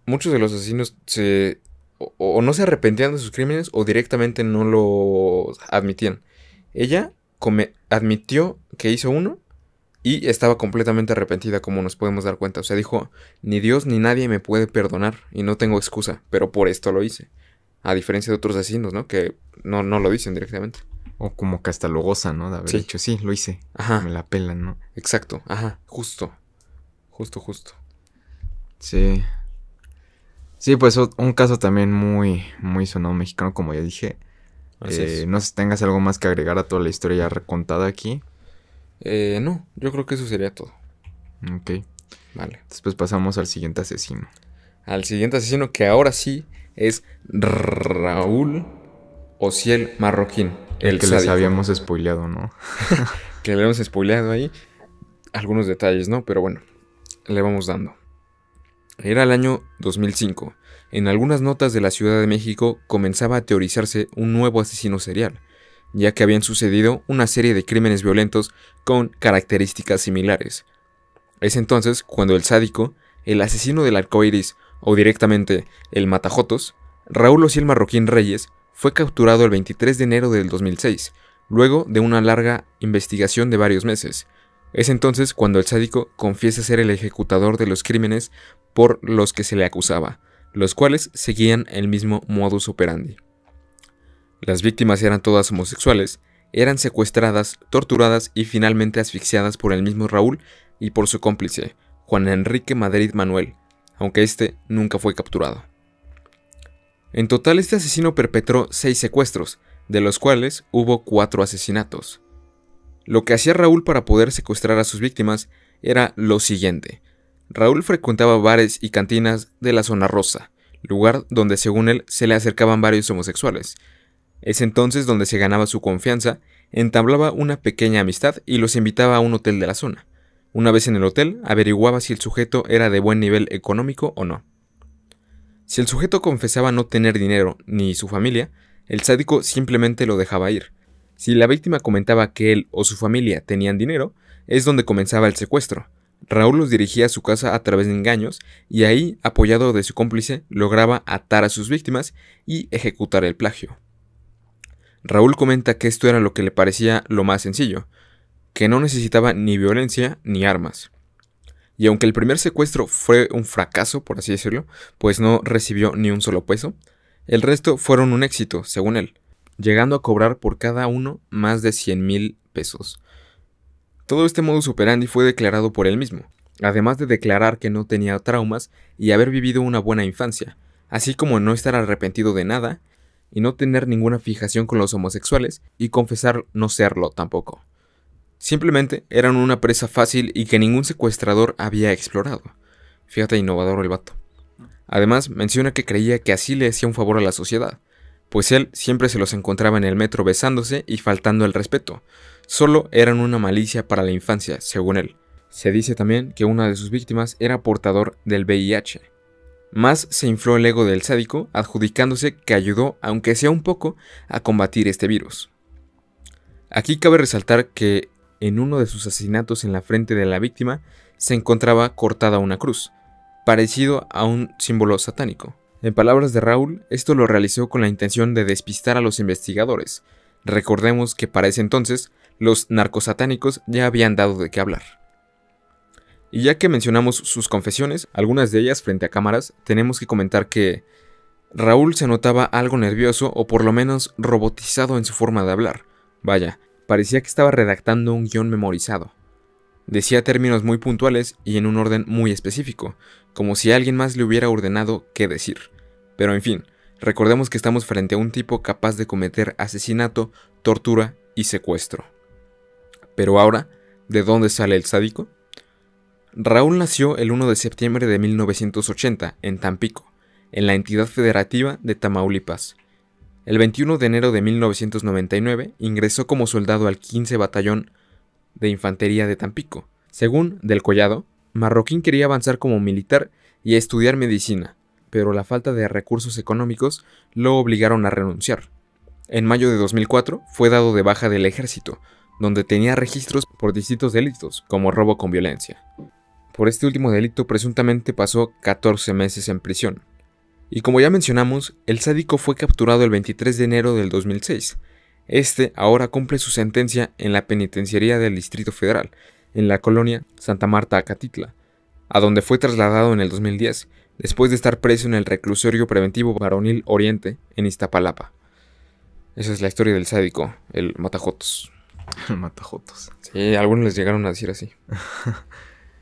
muchos de los asesinos o no se arrepentían de sus crímenes o directamente no lo admitían. Ella admitió que hizo uno y estaba completamente arrepentida, como nos podemos dar cuenta. O sea, dijo, ni Dios ni nadie me puede perdonar y no tengo excusa, pero por esto lo hice. A diferencia de otros asesinos, ¿no? Que no lo dicen directamente. O como que hasta lo gozan, ¿no? De haber dicho, sí, lo hice. Ajá. Me la pelan, ¿no? Exacto, ajá. Justo. Sí. Sí, pues un caso también muy, muy sonado mexicano, como ya dije. No sé si tengas algo más que agregar a toda la historia ya recontada aquí. No, yo creo que eso sería todo. Ok. Vale. Después pasamos al siguiente asesino. Al siguiente asesino, que ahora sí es Raúl Ociel Marroquín, El que les sádico. habíamos spoileado, ¿no? Que le hemos spoileado ahí algunos detalles, ¿no? Pero bueno, le vamos dando. Era el año 2005. En algunas notas de la Ciudad de México comenzaba a teorizarse un nuevo asesino serial, ya que habían sucedido una serie de crímenes violentos con características similares. Es entonces cuando el sádico, el asesino del arco iris o directamente el matajotos, Raúl Ociel Marroquín Reyes, fue capturado el 23 de enero del 2006, luego de una larga investigación de varios meses. Es entonces cuando el sádico confiesa ser el ejecutador de los crímenes por los que se le acusaba, los cuales seguían el mismo modus operandi. Las víctimas eran todas homosexuales, eran secuestradas, torturadas y finalmente asfixiadas por el mismo Raúl y por su cómplice, Juan Enrique Madrid Manuel, aunque este nunca fue capturado. En total, este asesino perpetró 6 secuestros, de los cuales hubo 4 asesinatos. Lo que hacía Raúl para poder secuestrar a sus víctimas era lo siguiente. Raúl frecuentaba bares y cantinas de la zona rosa, lugar donde según él se le acercaban varios homosexuales. Es entonces donde se ganaba su confianza, entablaba una pequeña amistad y los invitaba a un hotel de la zona. Una vez en el hotel, averiguaba si el sujeto era de buen nivel económico o no. Si el sujeto confesaba no tener dinero ni su familia, el sádico simplemente lo dejaba ir. Si la víctima comentaba que él o su familia tenían dinero, es donde comenzaba el secuestro. Raúl los dirigía a su casa a través de engaños y ahí, apoyado de su cómplice, lograba atar a sus víctimas y ejecutar el plagio. Raúl comenta que esto era lo que le parecía lo más sencillo, que no necesitaba ni violencia ni armas. Y aunque el primer secuestro fue un fracaso, por así decirlo, pues no recibió ni un solo peso, el resto fueron un éxito, según él, llegando a cobrar por cada uno más de 100,000 pesos. Todo este modus operandi fue declarado por él mismo, además de declarar que no tenía traumas y haber vivido una buena infancia, así como no estar arrepentido de nada y no tener ninguna fijación con los homosexuales y confesar no serlo tampoco. Simplemente eran una presa fácil y que ningún secuestrador había explorado. Fíjate, innovador el vato. Además, menciona que creía que así le hacía un favor a la sociedad, pues él siempre se los encontraba en el metro besándose y faltando el respeto. Solo eran una malicia para la infancia, según él. Se dice también que una de sus víctimas era portador del VIH. Más se infló el ego del sádico, adjudicándose que ayudó, aunque sea un poco, a combatir este virus. Aquí cabe resaltar que en uno de sus asesinatos en la frente de la víctima se encontraba cortada una cruz, parecido a un símbolo satánico. En palabras de Raúl, esto lo realizó con la intención de despistar a los investigadores. Recordemos que para ese entonces, los narcosatánicos ya habían dado de qué hablar. Y ya que mencionamos sus confesiones, algunas de ellas frente a cámaras, tenemos que comentar que Raúl se notaba algo nervioso o por lo menos robotizado en su forma de hablar. Vaya, parecía que estaba redactando un guión memorizado. Decía términos muy puntuales y en un orden muy específico, como si alguien más le hubiera ordenado qué decir. Pero en fin, recordemos que estamos frente a un tipo capaz de cometer asesinato, tortura y secuestro. Pero ahora, ¿de dónde sale el sádico? Raúl nació el 1 de septiembre de 1980 en Tampico, en la entidad federativa de Tamaulipas. El 21 de enero de 1999 ingresó como soldado al 15 Batallón de Infantería de Tampico. Según Del Collado, Marroquín quería avanzar como militar y estudiar medicina, pero la falta de recursos económicos lo obligaron a renunciar. En mayo de 2004 fue dado de baja del ejército, donde tenía registros por distintos delitos, como robo con violencia. Por este último delito presuntamente pasó 14 meses en prisión. Y como ya mencionamos, el sádico fue capturado el 23 de enero del 2006. Este ahora cumple su sentencia en la penitenciaría del Distrito Federal, en la colonia Santa Marta, Acatitla, a donde fue trasladado en el 2010, después de estar preso en el reclusorio preventivo Varonil Oriente, en Iztapalapa. Esa es la historia del sádico, el matajotos. El matajotos. Sí, algunos les llegaron a decir así.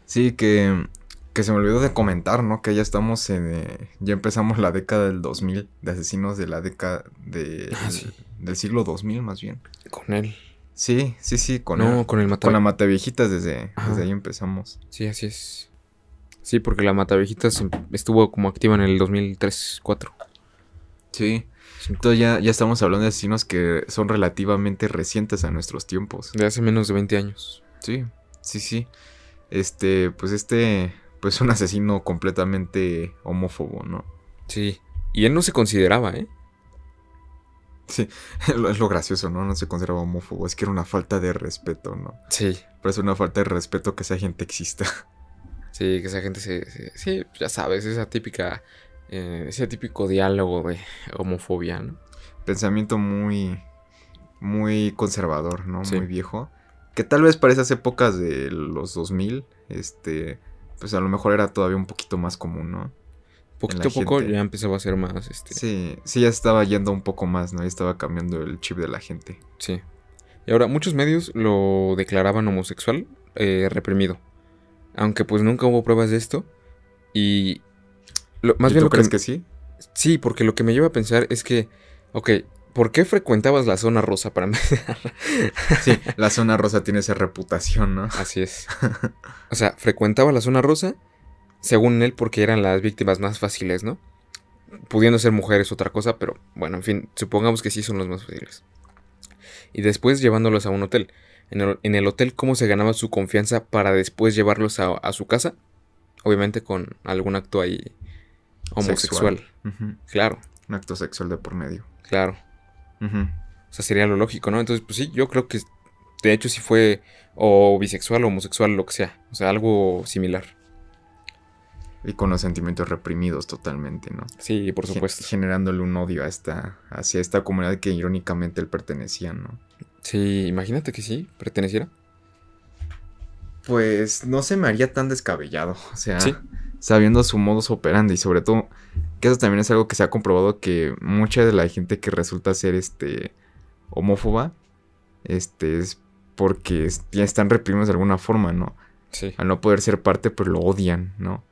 Sí, que se me olvidó de comentar, ¿no? Que ya estamos ya empezamos la década del 2000, de asesinos de la década del siglo 2000 más bien. Con él. Sí, sí, sí, con No, con el con la Mataviejitas. Mataviejitas desde Ajá. ahí empezamos. Sí, así es. Sí, porque la Mataviejitas estuvo como activa en el 2003, 2004, Sí. 2005. Entonces ya estamos hablando de asesinos que son relativamente recientes a nuestros tiempos. De hace menos de 20 años. Sí, sí, sí. Pues un asesino completamente homófobo, ¿no? Sí. Y él no se consideraba, ¿eh? Sí, es lo gracioso, ¿no? No se consideraba homófobo, es que era una falta de respeto, ¿no? Sí. Pero es una falta de respeto que esa gente exista. Sí, que esa gente sí, ya sabes, esa típica... ese típico diálogo de homofobia, ¿no? Pensamiento muy conservador, ¿no? Sí. Muy viejo. Que tal vez para esas épocas de los 2000, pues a lo mejor era todavía un poquito más común, ¿no? Poquito a poco ya empezaba a ser más, Sí, sí, ya estaba yendo un poco más, ¿no? Ya estaba cambiando el chip de la gente. Sí. Y ahora, muchos medios lo declaraban homosexual, reprimido. Aunque pues nunca hubo pruebas de esto. Y más ¿Y bien tú lo crees que... que sí? Sí, porque lo que me lleva a pensar es que... Ok, ¿por qué frecuentabas la zona rosa para empezar? Sí, la zona rosa tiene esa reputación, ¿no? Así es. O sea, frecuentaba la zona rosa, según él, porque eran las víctimas más fáciles, ¿no? Pudiendo ser mujeres otra cosa, pero bueno, en fin, supongamos que sí son los más fáciles. Y después llevándolos a un hotel. En el hotel, ¿cómo se ganaba su confianza para después llevarlos a su casa? Obviamente con algún acto ahí homosexual. Sexual. Ujú. Claro, Un acto sexual de por medio. claro. Ujú. O sea, sería lo lógico, ¿no? Entonces, pues sí, yo creo que de hecho sí fue o bisexual o homosexual, lo que sea. O sea, algo similar. Y con los sentimientos reprimidos totalmente, ¿no? Sí, por supuesto. Generándole un odio hacia esta comunidad que irónicamente él pertenecía, ¿no? Sí, imagínate que sí, perteneciera. Pues no se me haría tan descabellado. O sea, Sí. sabiendo su modus operandi y sobre todo que eso también es algo que se ha comprobado que mucha de la gente que resulta ser homófoba es porque ya están reprimidos de alguna forma, ¿no? Sí. Al no poder ser parte, pues lo odian, ¿no?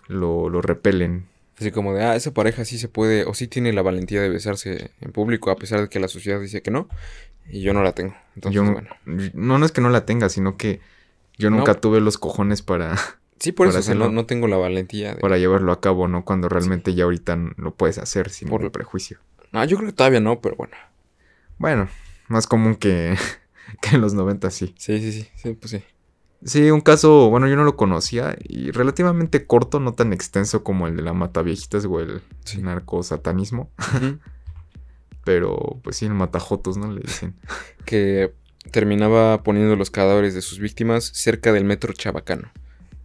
Lo repelen. Así como de, esa pareja sí se puede, o sí tiene la valentía de besarse en público, a pesar de que la sociedad dice que no, y yo no la tengo. Entonces, Yo bueno. no es que no la tenga, sino que yo nunca No. tuve los cojones para, Sí, por eso, para o sea, hacerlo, no tengo la valentía de... para llevarlo a cabo, ¿no? Cuando realmente ya ahorita lo puedes hacer sin Por- ningún prejuicio. No, yo creo que todavía no, pero bueno. Bueno, más común que, que en los 90, sí. Sí, pues sí. Sí, un caso, bueno, yo no lo conocía y relativamente corto, no tan extenso como el de la Mataviejitas o el Sí. narcosatanismo. Ujú. Pero, pues sí, el matajotos, ¿no? Le dicen. Que terminaba poniendo los cadáveres de sus víctimas cerca del metro Chabacano.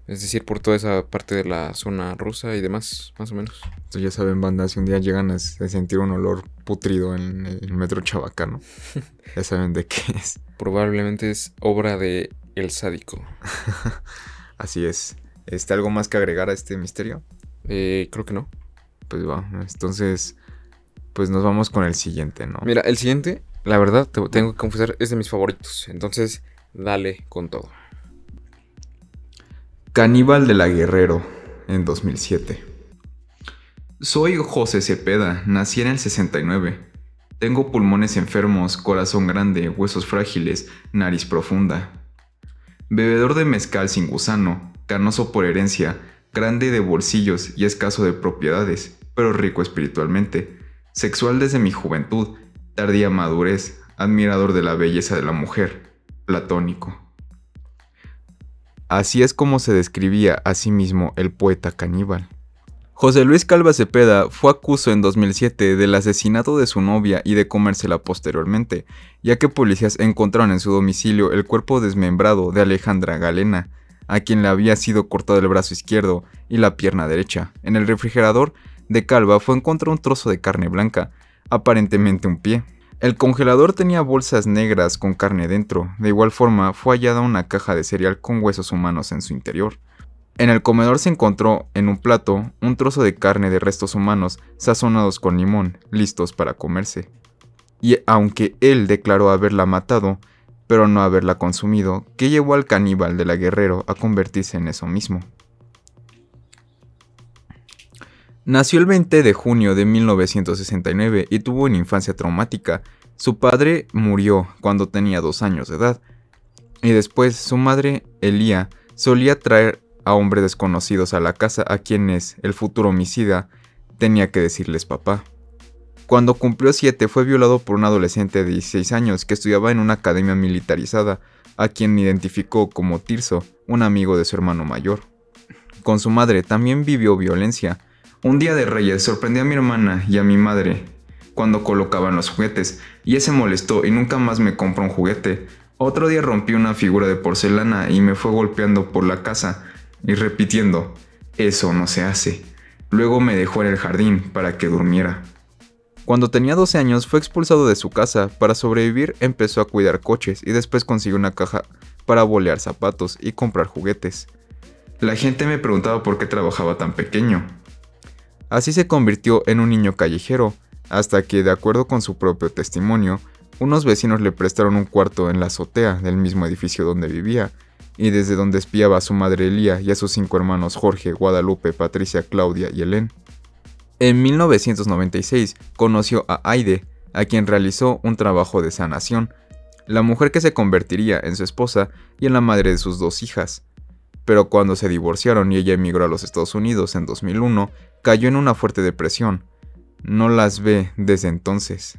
Es decir, por toda esa parte de la zona rusa y demás, más o menos. Entonces ya saben, banda, si un día llegan a sentir un olor putrido en el metro Chabacano, ya saben de qué es. Probablemente es obra de El Sádico. Así es. ¿Algo más que agregar a este misterio? Creo que no. Pues va, entonces, pues nos vamos con el siguiente, ¿no? Mira, el siguiente, la verdad, te tengo que confesar, es de mis favoritos. Entonces, dale con todo. Caníbal de la Guerrero, en 2007. Soy José Cepeda, nací en el 69. Tengo pulmones enfermos, corazón grande, huesos frágiles, nariz profunda. Bebedor de mezcal sin gusano, canoso por herencia, grande de bolsillos y escaso de propiedades, pero rico espiritualmente. Sexual desde mi juventud, tardía madurez, admirador de la belleza de la mujer, platónico. Así es como se describía a sí mismo el poeta caníbal. José Luis Calva Cepeda fue acusado en 2007 del asesinato de su novia y de comérsela posteriormente, ya que policías encontraron en su domicilio el cuerpo desmembrado de Alejandra Galena, a quien le había sido cortado el brazo izquierdo y la pierna derecha. En el refrigerador de Calva fue encontrado un trozo de carne blanca, aparentemente un pie. El congelador tenía bolsas negras con carne dentro. De igual forma, fue hallada una caja de cereal con huesos humanos en su interior. En el comedor se encontró, en un plato, un trozo de carne de restos humanos sazonados con limón, listos para comerse. Y aunque él declaró haberla matado, pero no haberla consumido, ¿qué llevó al caníbal de la Guerrero a convertirse en eso mismo? Nació el 20 de junio de 1969 y tuvo una infancia traumática. Su padre murió cuando tenía 2 años de edad, y después su madre, Elía, solía traer a hombres desconocidos a la casa a quienes el futuro homicida tenía que decirles papá. Cuando cumplió 7 fue violado por un adolescente de 16 años que estudiaba en una academia militarizada, a quien identificó como Tirso, un amigo de su hermano mayor. Con su madre también vivió violencia. Un día de Reyes sorprendió a mi hermana y a mi madre cuando colocaban los juguetes, y ella se molestó y nunca más me compró un juguete. Otro día rompí una figura de porcelana y me fue golpeando por la casa y repitiendo, eso no se hace. Luego me dejó en el jardín para que durmiera. Cuando tenía 12 años fue expulsado de su casa. Para sobrevivir empezó a cuidar coches y después consiguió una caja para bolear zapatos y comprar juguetes. La gente me preguntaba por qué trabajaba tan pequeño. Así se convirtió en un niño callejero, hasta que, de acuerdo con su propio testimonio, unos vecinos le prestaron un cuarto en la azotea del mismo edificio donde vivía, y desde donde espiaba a su madre Elía y a sus 5 hermanos Jorge, Guadalupe, Patricia, Claudia y Helen. En 1996 conoció a Aide, a quien realizó un trabajo de sanación, la mujer que se convertiría en su esposa y en la madre de sus 2 hijas. Pero cuando se divorciaron y ella emigró a los Estados Unidos en 2001, cayó en una fuerte depresión. No las ve desde entonces.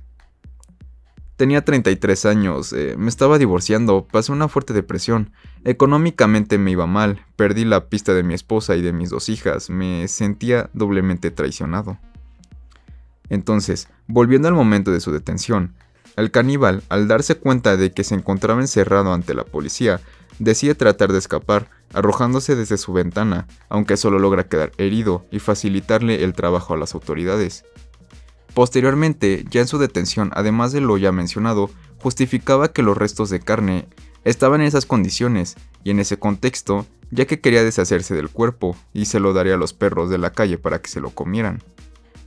Tenía 33 años, me estaba divorciando, pasé una fuerte depresión, económicamente me iba mal, perdí la pista de mi esposa y de mis 2 hijas, me sentía doblemente traicionado. Entonces, volviendo al momento de su detención, el caníbal, al darse cuenta de que se encontraba encerrado ante la policía, decide tratar de escapar, arrojándose desde su ventana, aunque solo logra quedar herido y facilitarle el trabajo a las autoridades. Posteriormente, ya en su detención, además de lo ya mencionado, justificaba que los restos de carne estaban en esas condiciones y en ese contexto, ya que quería deshacerse del cuerpo y se lo daría a los perros de la calle para que se lo comieran.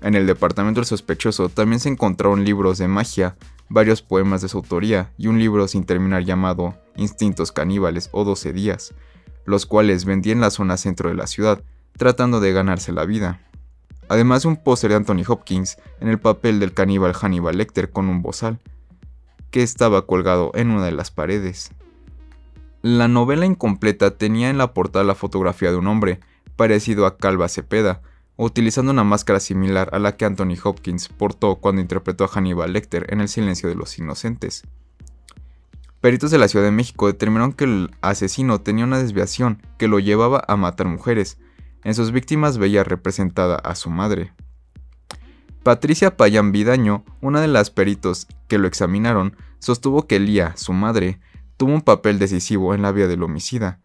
En el departamento del sospechoso también se encontraron libros de magia, varios poemas de su autoría y un libro sin terminar llamado Instintos Caníbales o 12 días, los cuales vendía en la zona centro de la ciudad, tratando de ganarse la vida. Además de un póster de Anthony Hopkins en el papel del caníbal Hannibal Lecter con un bozal, que estaba colgado en una de las paredes. La novela incompleta tenía en la portada la fotografía de un hombre, parecido a Calva Cepeda, utilizando una máscara similar a la que Anthony Hopkins portó cuando interpretó a Hannibal Lecter en El silencio de los inocentes. Peritos de la Ciudad de México determinaron que el asesino tenía una desviación que lo llevaba a matar mujeres. En sus víctimas veía representada a su madre. Patricia Payán Vidaño, una de las peritos que lo examinaron, sostuvo que Elía, su madre, tuvo un papel decisivo en la vida del homicida.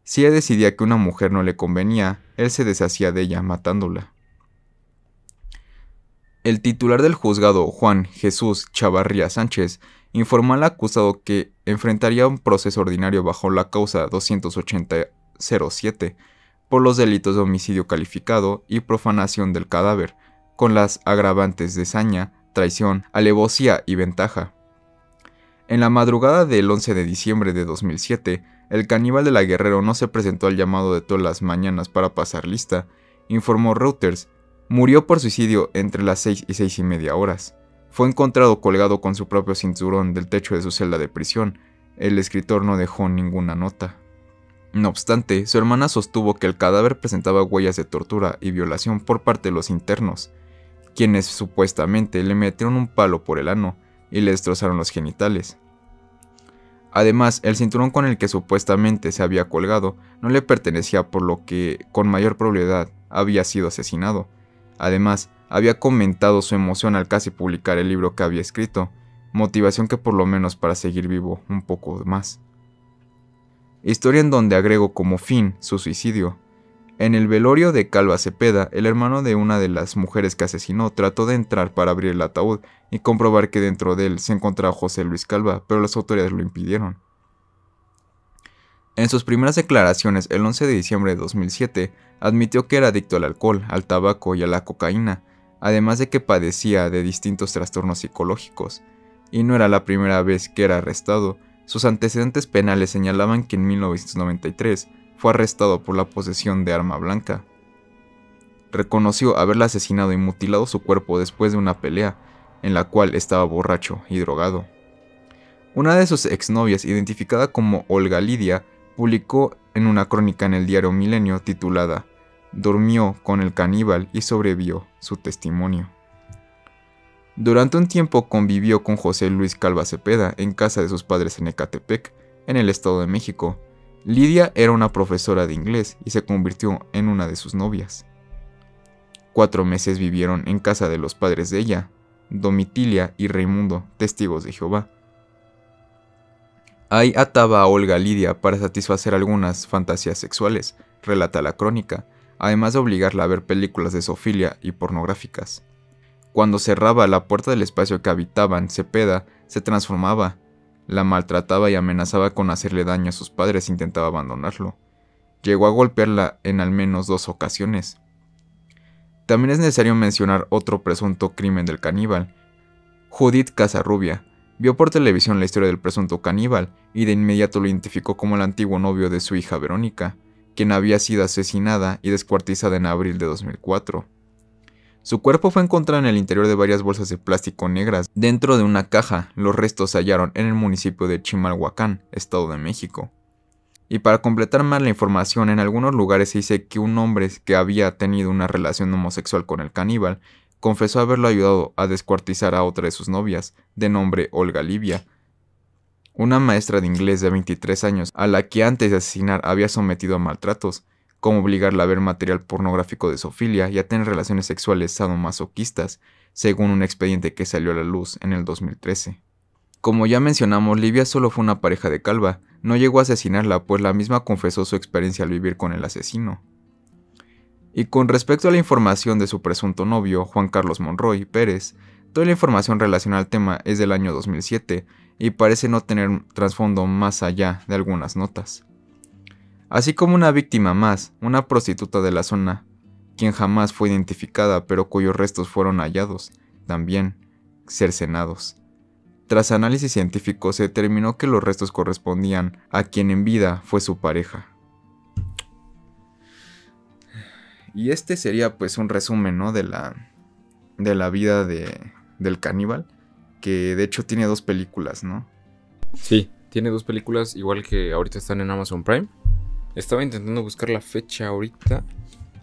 Si ella decidía que una mujer no le convenía, él se deshacía de ella matándola. El titular del juzgado, Juan Jesús Chavarría Sánchez, informó al acusado que enfrentaría un proceso ordinario bajo la causa 280-07 por los delitos de homicidio calificado y profanación del cadáver, con las agravantes de saña, traición, alevosía y ventaja. En la madrugada del 11 de diciembre de 2007, el caníbal de la Guerrero no se presentó al llamado de todas las mañanas para pasar lista, informó Reuters. Murió por suicidio entre las 6 y 6:30 horas. Fue encontrado colgado con su propio cinturón del techo de su celda de prisión. El escritor no dejó ninguna nota. No obstante, su hermana sostuvo que el cadáver presentaba huellas de tortura y violación por parte de los internos, quienes supuestamente le metieron un palo por el ano y le destrozaron los genitales. Además, el cinturón con el que supuestamente se había colgado no le pertenecía, por lo que con mayor probabilidad había sido asesinado. Además, había comentado su emoción al casi publicar el libro que había escrito, motivación que por lo menos para seguir vivo un poco más. Historia en donde agregó como fin su suicidio. En el velorio de Calva Cepeda, el hermano de una de las mujeres que asesinó trató de entrar para abrir el ataúd y comprobar que dentro de él se encontraba José Luis Calva, pero las autoridades lo impidieron. En sus primeras declaraciones, el 11 de diciembre de 2007, admitió que era adicto al alcohol, al tabaco y a la cocaína, además de que padecía de distintos trastornos psicológicos. Y no era la primera vez que era arrestado. Sus antecedentes penales señalaban que en 1993 fue arrestado por la posesión de arma blanca. Reconoció haberla asesinado y mutilado su cuerpo después de una pelea, en la cual estaba borracho y drogado. Una de sus exnovias, identificada como Olga Lidia, publicó en una crónica en el diario Milenio titulada "Durmió con el caníbal y sobrevivió su testimonio". Durante un tiempo convivió con José Luis Calva Cepeda en casa de sus padres en Ecatepec, en el Estado de México. Lidia era una profesora de inglés y se convirtió en una de sus novias. 4 meses vivieron en casa de los padres de ella, Domitilia y Raimundo, testigos de Jehová. Ahí ataba a Olga Lidia para satisfacer algunas fantasías sexuales, relata la crónica, además de obligarla a ver películas de zoofilia y pornográficas. Cuando cerraba la puerta del espacio que habitaban, Cepeda se transformaba, la maltrataba y amenazaba con hacerle daño a sus padres si intentaba abandonarlo. Llegó a golpearla en al menos 2 ocasiones. También es necesario mencionar otro presunto crimen del caníbal. Judith Casarrubia vio por televisión la historia del presunto caníbal y de inmediato lo identificó como el antiguo novio de su hija Verónica, quien había sido asesinada y descuartizada en abril de 2004. Su cuerpo fue encontrado en el interior de varias bolsas de plástico negras. Dentro de una caja, los restos se hallaron en el municipio de Chimalhuacán, Estado de México. Y para completar más la información, en algunos lugares se dice que un hombre que había tenido una relación homosexual con el caníbal confesó haberlo ayudado a descuartizar a otra de sus novias, de nombre Olga Lidia, una maestra de inglés de 23 años, a la que antes de asesinar había sometido a maltratos, como obligarla a ver material pornográfico de zoofilia y a tener relaciones sexuales sadomasoquistas, según un expediente que salió a la luz en el 2013. Como ya mencionamos, Livia solo fue una pareja de Calva, no llegó a asesinarla, pues la misma confesó su experiencia al vivir con el asesino. Y con respecto a la información de su presunto novio, Juan Carlos Monroy Pérez, toda la información relacionada al tema es del año 2007 y parece no tener trasfondo más allá de algunas notas. Así como una víctima más, una prostituta de la zona, quien jamás fue identificada pero cuyos restos fueron hallados, también cercenados. Tras análisis científico se determinó que los restos correspondían a quien en vida fue su pareja. Y este sería pues un resumen, ¿no? de la vida del caníbal, que de hecho tiene 2 películas, ¿no? Sí, tiene 2 películas, igual que ahorita están en Amazon Prime. Estaba intentando buscar la fecha ahorita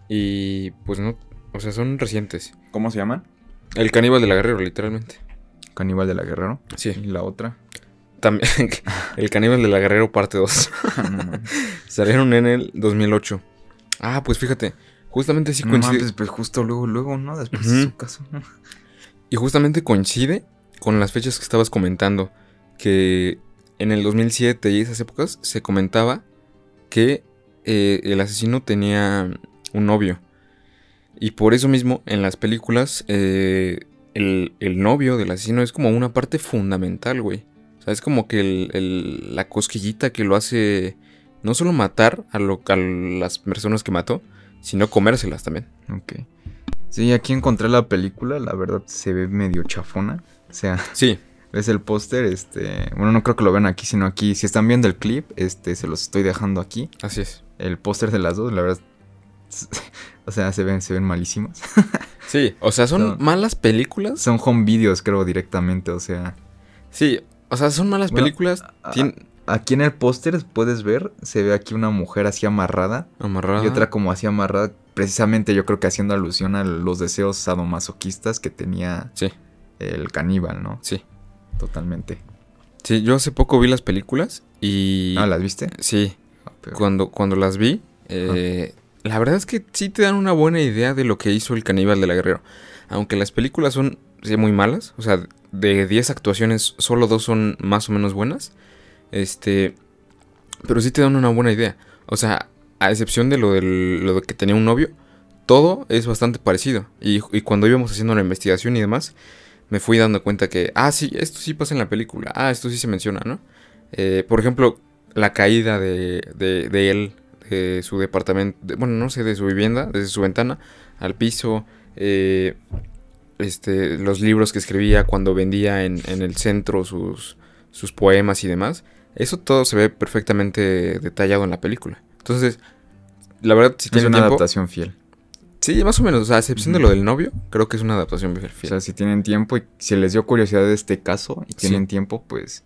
y pues no, o sea, son recientes. ¿Cómo se llaman? El caníbal de la Guerrero, literalmente. Caníbal de la Guerrero. Sí. ¿Y la otra? También, El caníbal de la Guerrero parte 2. No, Salieron en el 2008. Ah, pues fíjate, justamente sí coincide. No, pues justo luego, ¿no? Después de su caso. Y justamente coincide con las fechas que estabas comentando, que en el 2007 y esas épocas se comentaba que el asesino tenía un novio. Y por eso mismo, en las películas, el novio del asesino es como una parte fundamental, güey. O sea, es como que la cosquillita que lo hace no solo matar a las personas que mató, sino comérselas también. Ok. Sí, aquí encontré la película, la verdad se ve medio chafona. O sea, sí. Ves el póster, bueno, no creo que lo vean aquí, sino aquí. Si están viendo el clip, se los estoy dejando aquí. Así es. El póster de las dos, la verdad, o sea, se ven malísimas. Sí, o sea, son malas películas. Son home videos, creo, directamente, o sea. Sí, o sea, son malas películas. Aquí en el póster puedes ver, se ve aquí una mujer así amarrada. Y otra como así amarrada, precisamente yo creo que haciendo alusión a los deseos sadomasoquistas que tenía el caníbal, ¿no? Sí. Totalmente. Sí, yo hace poco vi las películas y... ¿Ah, las viste? Sí. Cuando las vi, la verdad es que sí te dan una buena idea de lo que hizo el caníbal de la Guerrero. Aunque las películas son muy malas, o sea, de 10 actuaciones, solo 2 son más o menos buenas. Pero sí te dan una buena idea. O sea, a excepción de lo de que tenía un novio, todo es bastante parecido. Y cuando íbamos haciendo la investigación y demás, me fui dando cuenta que, sí, esto sí pasa en la película. Esto sí se menciona, ¿no? Por ejemplo, la caída de él, de su departamento, bueno, no sé, de su vivienda, desde su ventana al piso. Los libros que escribía cuando vendía en el centro sus poemas y demás. Eso todo se ve perfectamente detallado en la película. Entonces, la verdad, si tienen tiempo... Es una adaptación fiel. Sí, más o menos, o sea, a excepción de lo del novio, creo que es una adaptación bien O fiel. sea, si tienen tiempo y si les dio curiosidad de este caso y tienen tiempo, pues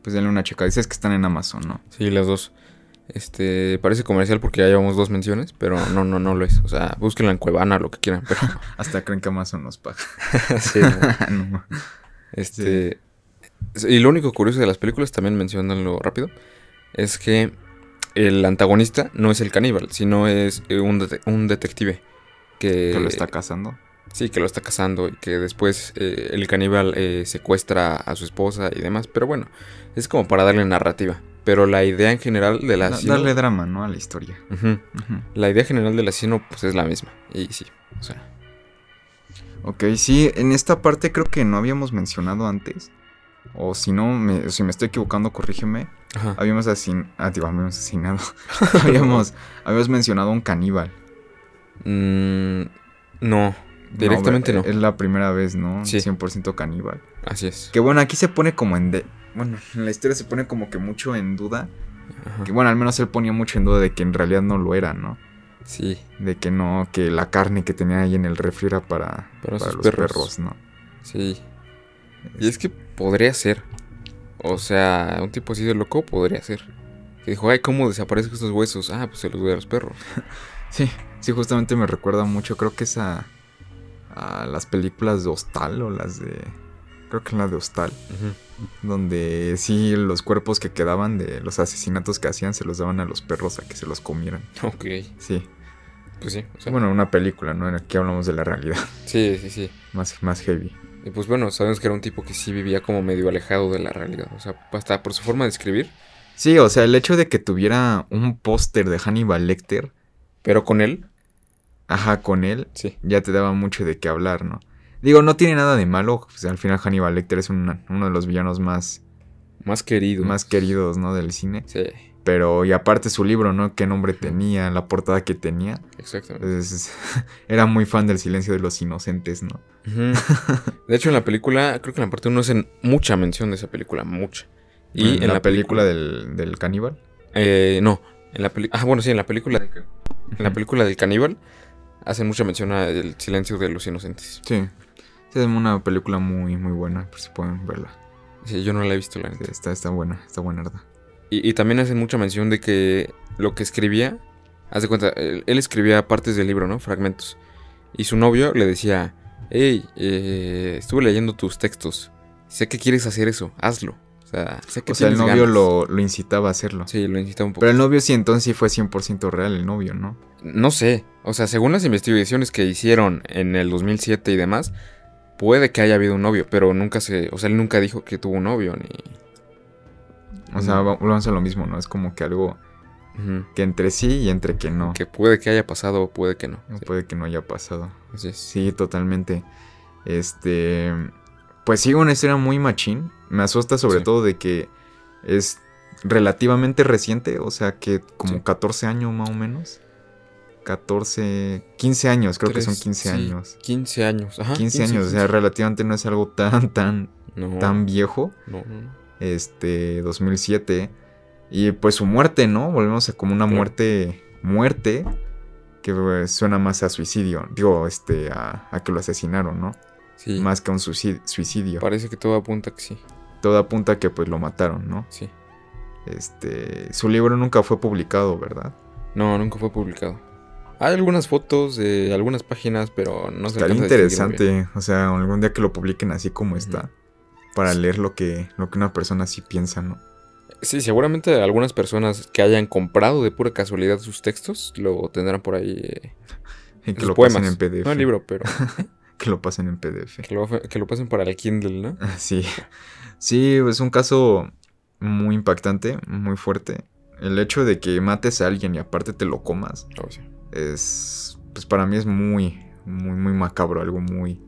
denle una checa. Dices que están en Amazon, ¿no? Sí, las dos. Parece comercial porque ya llevamos 2 menciones, pero no lo es. O sea, búsquenla en Cuevana, lo que quieran, pero... Hasta creen que Amazon nos paga. Sí, No. Y lo único curioso de las películas, también mencionándolo rápido, es que el antagonista no es el caníbal, sino es un detective Que lo está cazando. Sí, que lo está cazando y que después el caníbal secuestra a su esposa y demás. Pero bueno, es como para darle narrativa. Pero la idea en general del asesino... Darle drama, ¿no? A la historia. La idea general del asesino pues es la misma. Y sí, o sea... Ok, sí, en esta parte creo que no habíamos mencionado antes. O si no, si me estoy equivocando, corrígeme. Ajá. Habíamos asesinado. habíamos mencionado a un caníbal. No, directamente no. Es la primera vez, ¿no? Sí. 100% caníbal. Así es. Que bueno, aquí se pone como bueno, en la historia se pone como que mucho en duda. Ajá. Que bueno, al menos él ponía mucho en duda de que en realidad no lo era, ¿no? Sí. De que no, que la carne que tenía ahí en el refri era para sus los perros, ¿no? Sí. Y es que podría ser. O sea, un tipo así de loco podría ser. Que dijo, ay, ¿cómo desaparecen estos huesos? Ah, pues se los doy a los perros. Sí, justamente me recuerda mucho, creo que es a las películas de Hostal o las de... Creo que es la de Hostal. Donde sí, los cuerpos que quedaban de los asesinatos que hacían se los daban a los perros a que se los comieran. Ok. Sí. Pues sí. O sea, bueno, una película, ¿no? Aquí hablamos de la realidad. Sí. Más heavy. Y pues bueno, sabemos que era un tipo que sí vivía como medio alejado de la realidad. O sea, hasta por su forma de escribir. Sí, o sea, el hecho de que tuviera un póster de Hannibal Lecter. Pero con él. Ajá, con él. Sí. Ya te daba mucho de qué hablar, ¿no? Digo, no tiene nada de malo. Pues al final Hannibal Lecter es uno de los villanos más queridos, ¿no? Del cine. Sí. Pero, y aparte su libro, ¿no? Qué nombre tenía, la portada que tenía. Exactamente. Entonces, era muy fan del Silencio de los Inocentes, ¿no? De hecho, en la película, creo que en la parte 1 hacen mucha mención de esa película, mucha. Y en la película del caníbal. No, en la película... bueno, sí, en la película... En la película del caníbal hacen mucha mención al Silencio de los Inocentes. Sí. Es una película muy, muy buena, por si pueden verla. Sí, yo no la he visto, la neta. Sí, está buena, verdad. Y también hacen mucha mención de que lo que escribía... Haz de cuenta, él escribía partes del libro, ¿no? Fragmentos. Y su novio le decía... Hey, estuve leyendo tus textos. Sé que quieres hacer eso, hazlo. O sea, sé que el novio lo incitaba a hacerlo. Sí, lo incitaba un poco. Pero el novio sí, entonces sí fue 100% real el novio, ¿no? No sé. O sea, según las investigaciones que hicieron en el 2007 y demás, puede que haya habido un novio, pero nunca se... O sea, él nunca dijo que tuvo un novio, ni... O sea, volvamos a lo mismo, ¿no? Es como que algo que entre sí y entre que no. Que puede que haya pasado o puede que no. Sí. Puede que no haya pasado. Así es. Sí, totalmente. Pues sí, una historia muy machín. Me asusta sobre todo de que es relativamente reciente. O sea, que como 14 años más o menos. 15 años, creo que son 15 años. 15 años, ajá. 15 años, o sea, relativamente no es algo tan viejo. No. 2007. Y pues su muerte, ¿no? Volvemos a como una muerte que suena más a suicidio. Digo, a que lo asesinaron, ¿no? Sí. Más que a un suicidio. Parece que todo apunta que sí. Todo apunta a que pues lo mataron, ¿no? Sí. Su libro nunca fue publicado, ¿verdad? No, nunca fue publicado. Hay algunas fotos de algunas páginas, pero no se alcanza a distinguir interesante, o sea, algún día que lo publiquen así como está, para leer lo que una persona así piensa, ¿no? Sí, seguramente algunas personas que hayan comprado de pura casualidad sus textos lo tendrán por ahí. Y que lo pasen en PDF. No el libro, pero... que lo pasen en PDF. Que lo pasen para el Kindle, ¿no? Sí. Sí, es un caso muy impactante, muy fuerte. El hecho de que mates a alguien y aparte te lo comas. Oh, sí. Pues para mí es muy, muy, muy macabro, algo muy,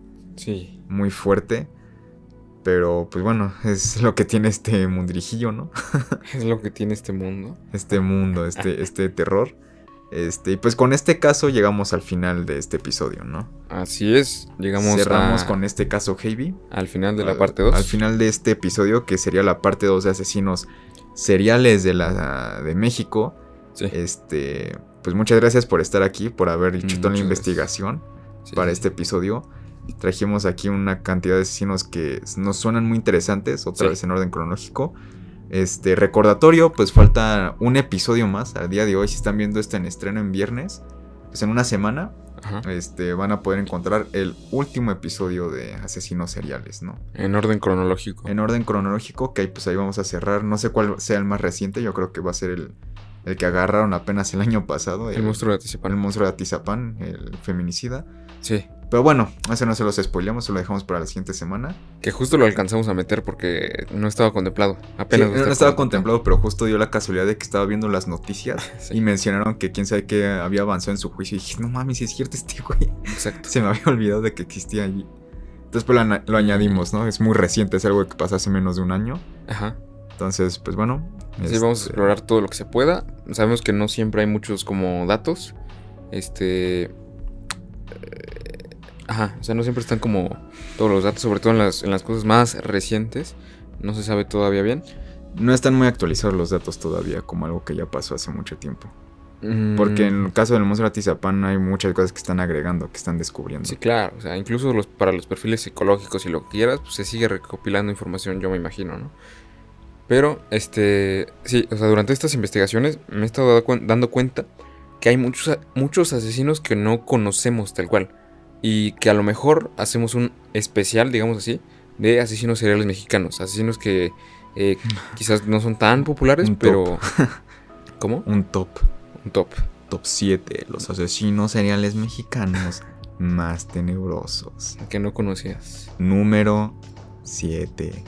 muy fuerte. Pero pues bueno, es lo que tiene este mundrijillo, ¿no? Es lo que tiene este mundo. Este terror. Y pues con este caso llegamos al final de este episodio, ¿no? Así es, cerramos con este caso Heavy. Al final de la parte 2. Al final de este episodio, que sería la parte 2 de asesinos seriales de México. Sí. pues muchas gracias por estar aquí, por haber hecho toda la Muchas investigación Sí, para sí, este episodio. Trajimos aquí una cantidad de asesinos que nos suenan muy interesantes, otra Sí. vez en orden cronológico. Recordatorio, pues falta un episodio más al día de hoy. Si están viendo esto en estreno en viernes, pues en una semana Ajá. van a poder encontrar el último episodio de Asesinos Seriales, ¿no? En orden cronológico. En orden cronológico, que pues ahí vamos a cerrar. No sé cuál sea el más reciente, yo creo que va a ser el que agarraron apenas el año pasado. El monstruo de Atizapán. El monstruo de Atizapán, el feminicida. Sí. Pero bueno, eso no se los spoileamos, se lo dejamos para la siguiente semana. Que justo lo alcanzamos a meter porque no estaba contemplado. Apenas Sí, no estaba contemplado, pero justo dio la casualidad de que estaba viendo las noticias Sí. y mencionaron que quién sabe qué había avanzado en su juicio. Y dije, no mames, si es cierto este güey. Exacto. Se me había olvidado de que existía allí. Entonces pues lo añadimos, ¿no? Es muy reciente, es algo que pasó hace menos de un año. Ajá. Entonces, pues bueno. Sí, vamos a explorar todo lo que se pueda. Sabemos que no siempre hay muchos como datos. Ajá, o sea, no siempre están como todos los datos, sobre todo en las cosas más recientes. No se sabe todavía bien. No están muy actualizados los datos todavía, como algo que ya pasó hace mucho tiempo. Porque en el caso del monstruo de Atizapán hay muchas cosas que están agregando, que están descubriendo. Sí, claro, o sea, incluso para los perfiles psicológicos y lo que quieras, pues se sigue recopilando información, yo me imagino, ¿no? Pero, sí, o sea, durante estas investigaciones me he estado dando cuenta que hay muchos asesinos que no conocemos tal cual. Y que a lo mejor hacemos un especial, digamos así, de asesinos seriales mexicanos. Asesinos que quizás no son tan populares, Un pero... top. ¿Cómo? Un top. Un top. Top 7. Los asesinos seriales mexicanos más tenebrosos. Que no conocías. Número 7.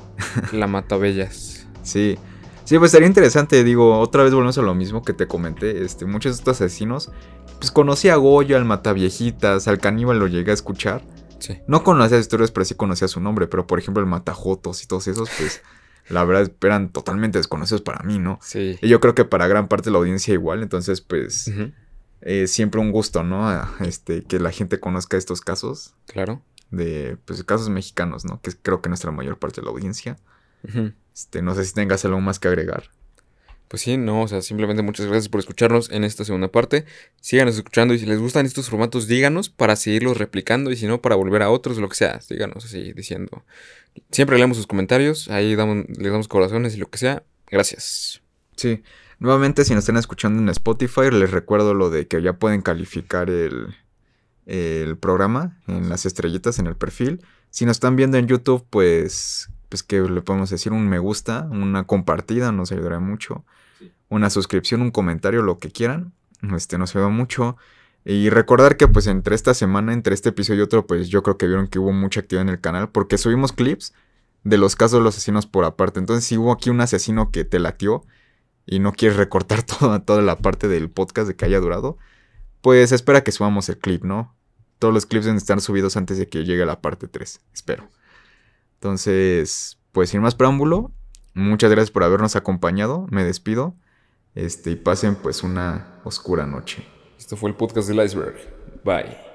La Matabellas. Sí. Sí, pues sería interesante, digo, otra vez volvemos a lo mismo que te comenté. Muchos de estos asesinos, pues conocí a Goyo, al Mataviejitas, al Caníbal lo llegué a escuchar. Sí. No conocía las historias, pero sí conocía su nombre. Pero por ejemplo el Matajotos y todos esos, pues la verdad eran totalmente desconocidos para mí, ¿no? Sí. Y yo creo que para gran parte de la audiencia igual. Entonces, pues Uh-huh. Siempre un gusto, ¿no? Que la gente conozca estos casos. Claro. De, pues, casos mexicanos, ¿no? Que creo que nuestra mayor parte de la audiencia. Uh-huh. No sé si tengas algo más que agregar. Pues sí, no, o sea, simplemente muchas gracias por escucharnos en esta segunda parte. Síganos escuchando y si les gustan estos formatos, díganos para seguirlos replicando y si no, para volver a otros, lo que sea. Síganos así diciendo. Siempre leemos sus comentarios, ahí les damos corazones y lo que sea. Gracias. Sí, nuevamente si nos están escuchando en Spotify, les recuerdo lo de que ya pueden calificar el programa en las estrellitas en el perfil. Si nos están viendo en YouTube, pues que le podemos decir un me gusta, una compartida, nos ayudará mucho. Una suscripción, un comentario, lo que quieran. Nos ayuda mucho. Y recordar que pues entre esta semana, entre este episodio y otro, pues yo creo que vieron que hubo mucha actividad en el canal. Porque subimos clips de los casos de los asesinos por aparte. Entonces si hubo aquí un asesino que te latió y no quieres recortar toda la parte del podcast de que haya durado, pues espera que subamos el clip, ¿no? Todos los clips deben estar subidos antes de que llegue la parte 3, espero. Entonces, pues sin más preámbulo, muchas gracias por habernos acompañado, me despido, y pasen pues una oscura noche. Esto fue el podcast del Iceberg. Bye.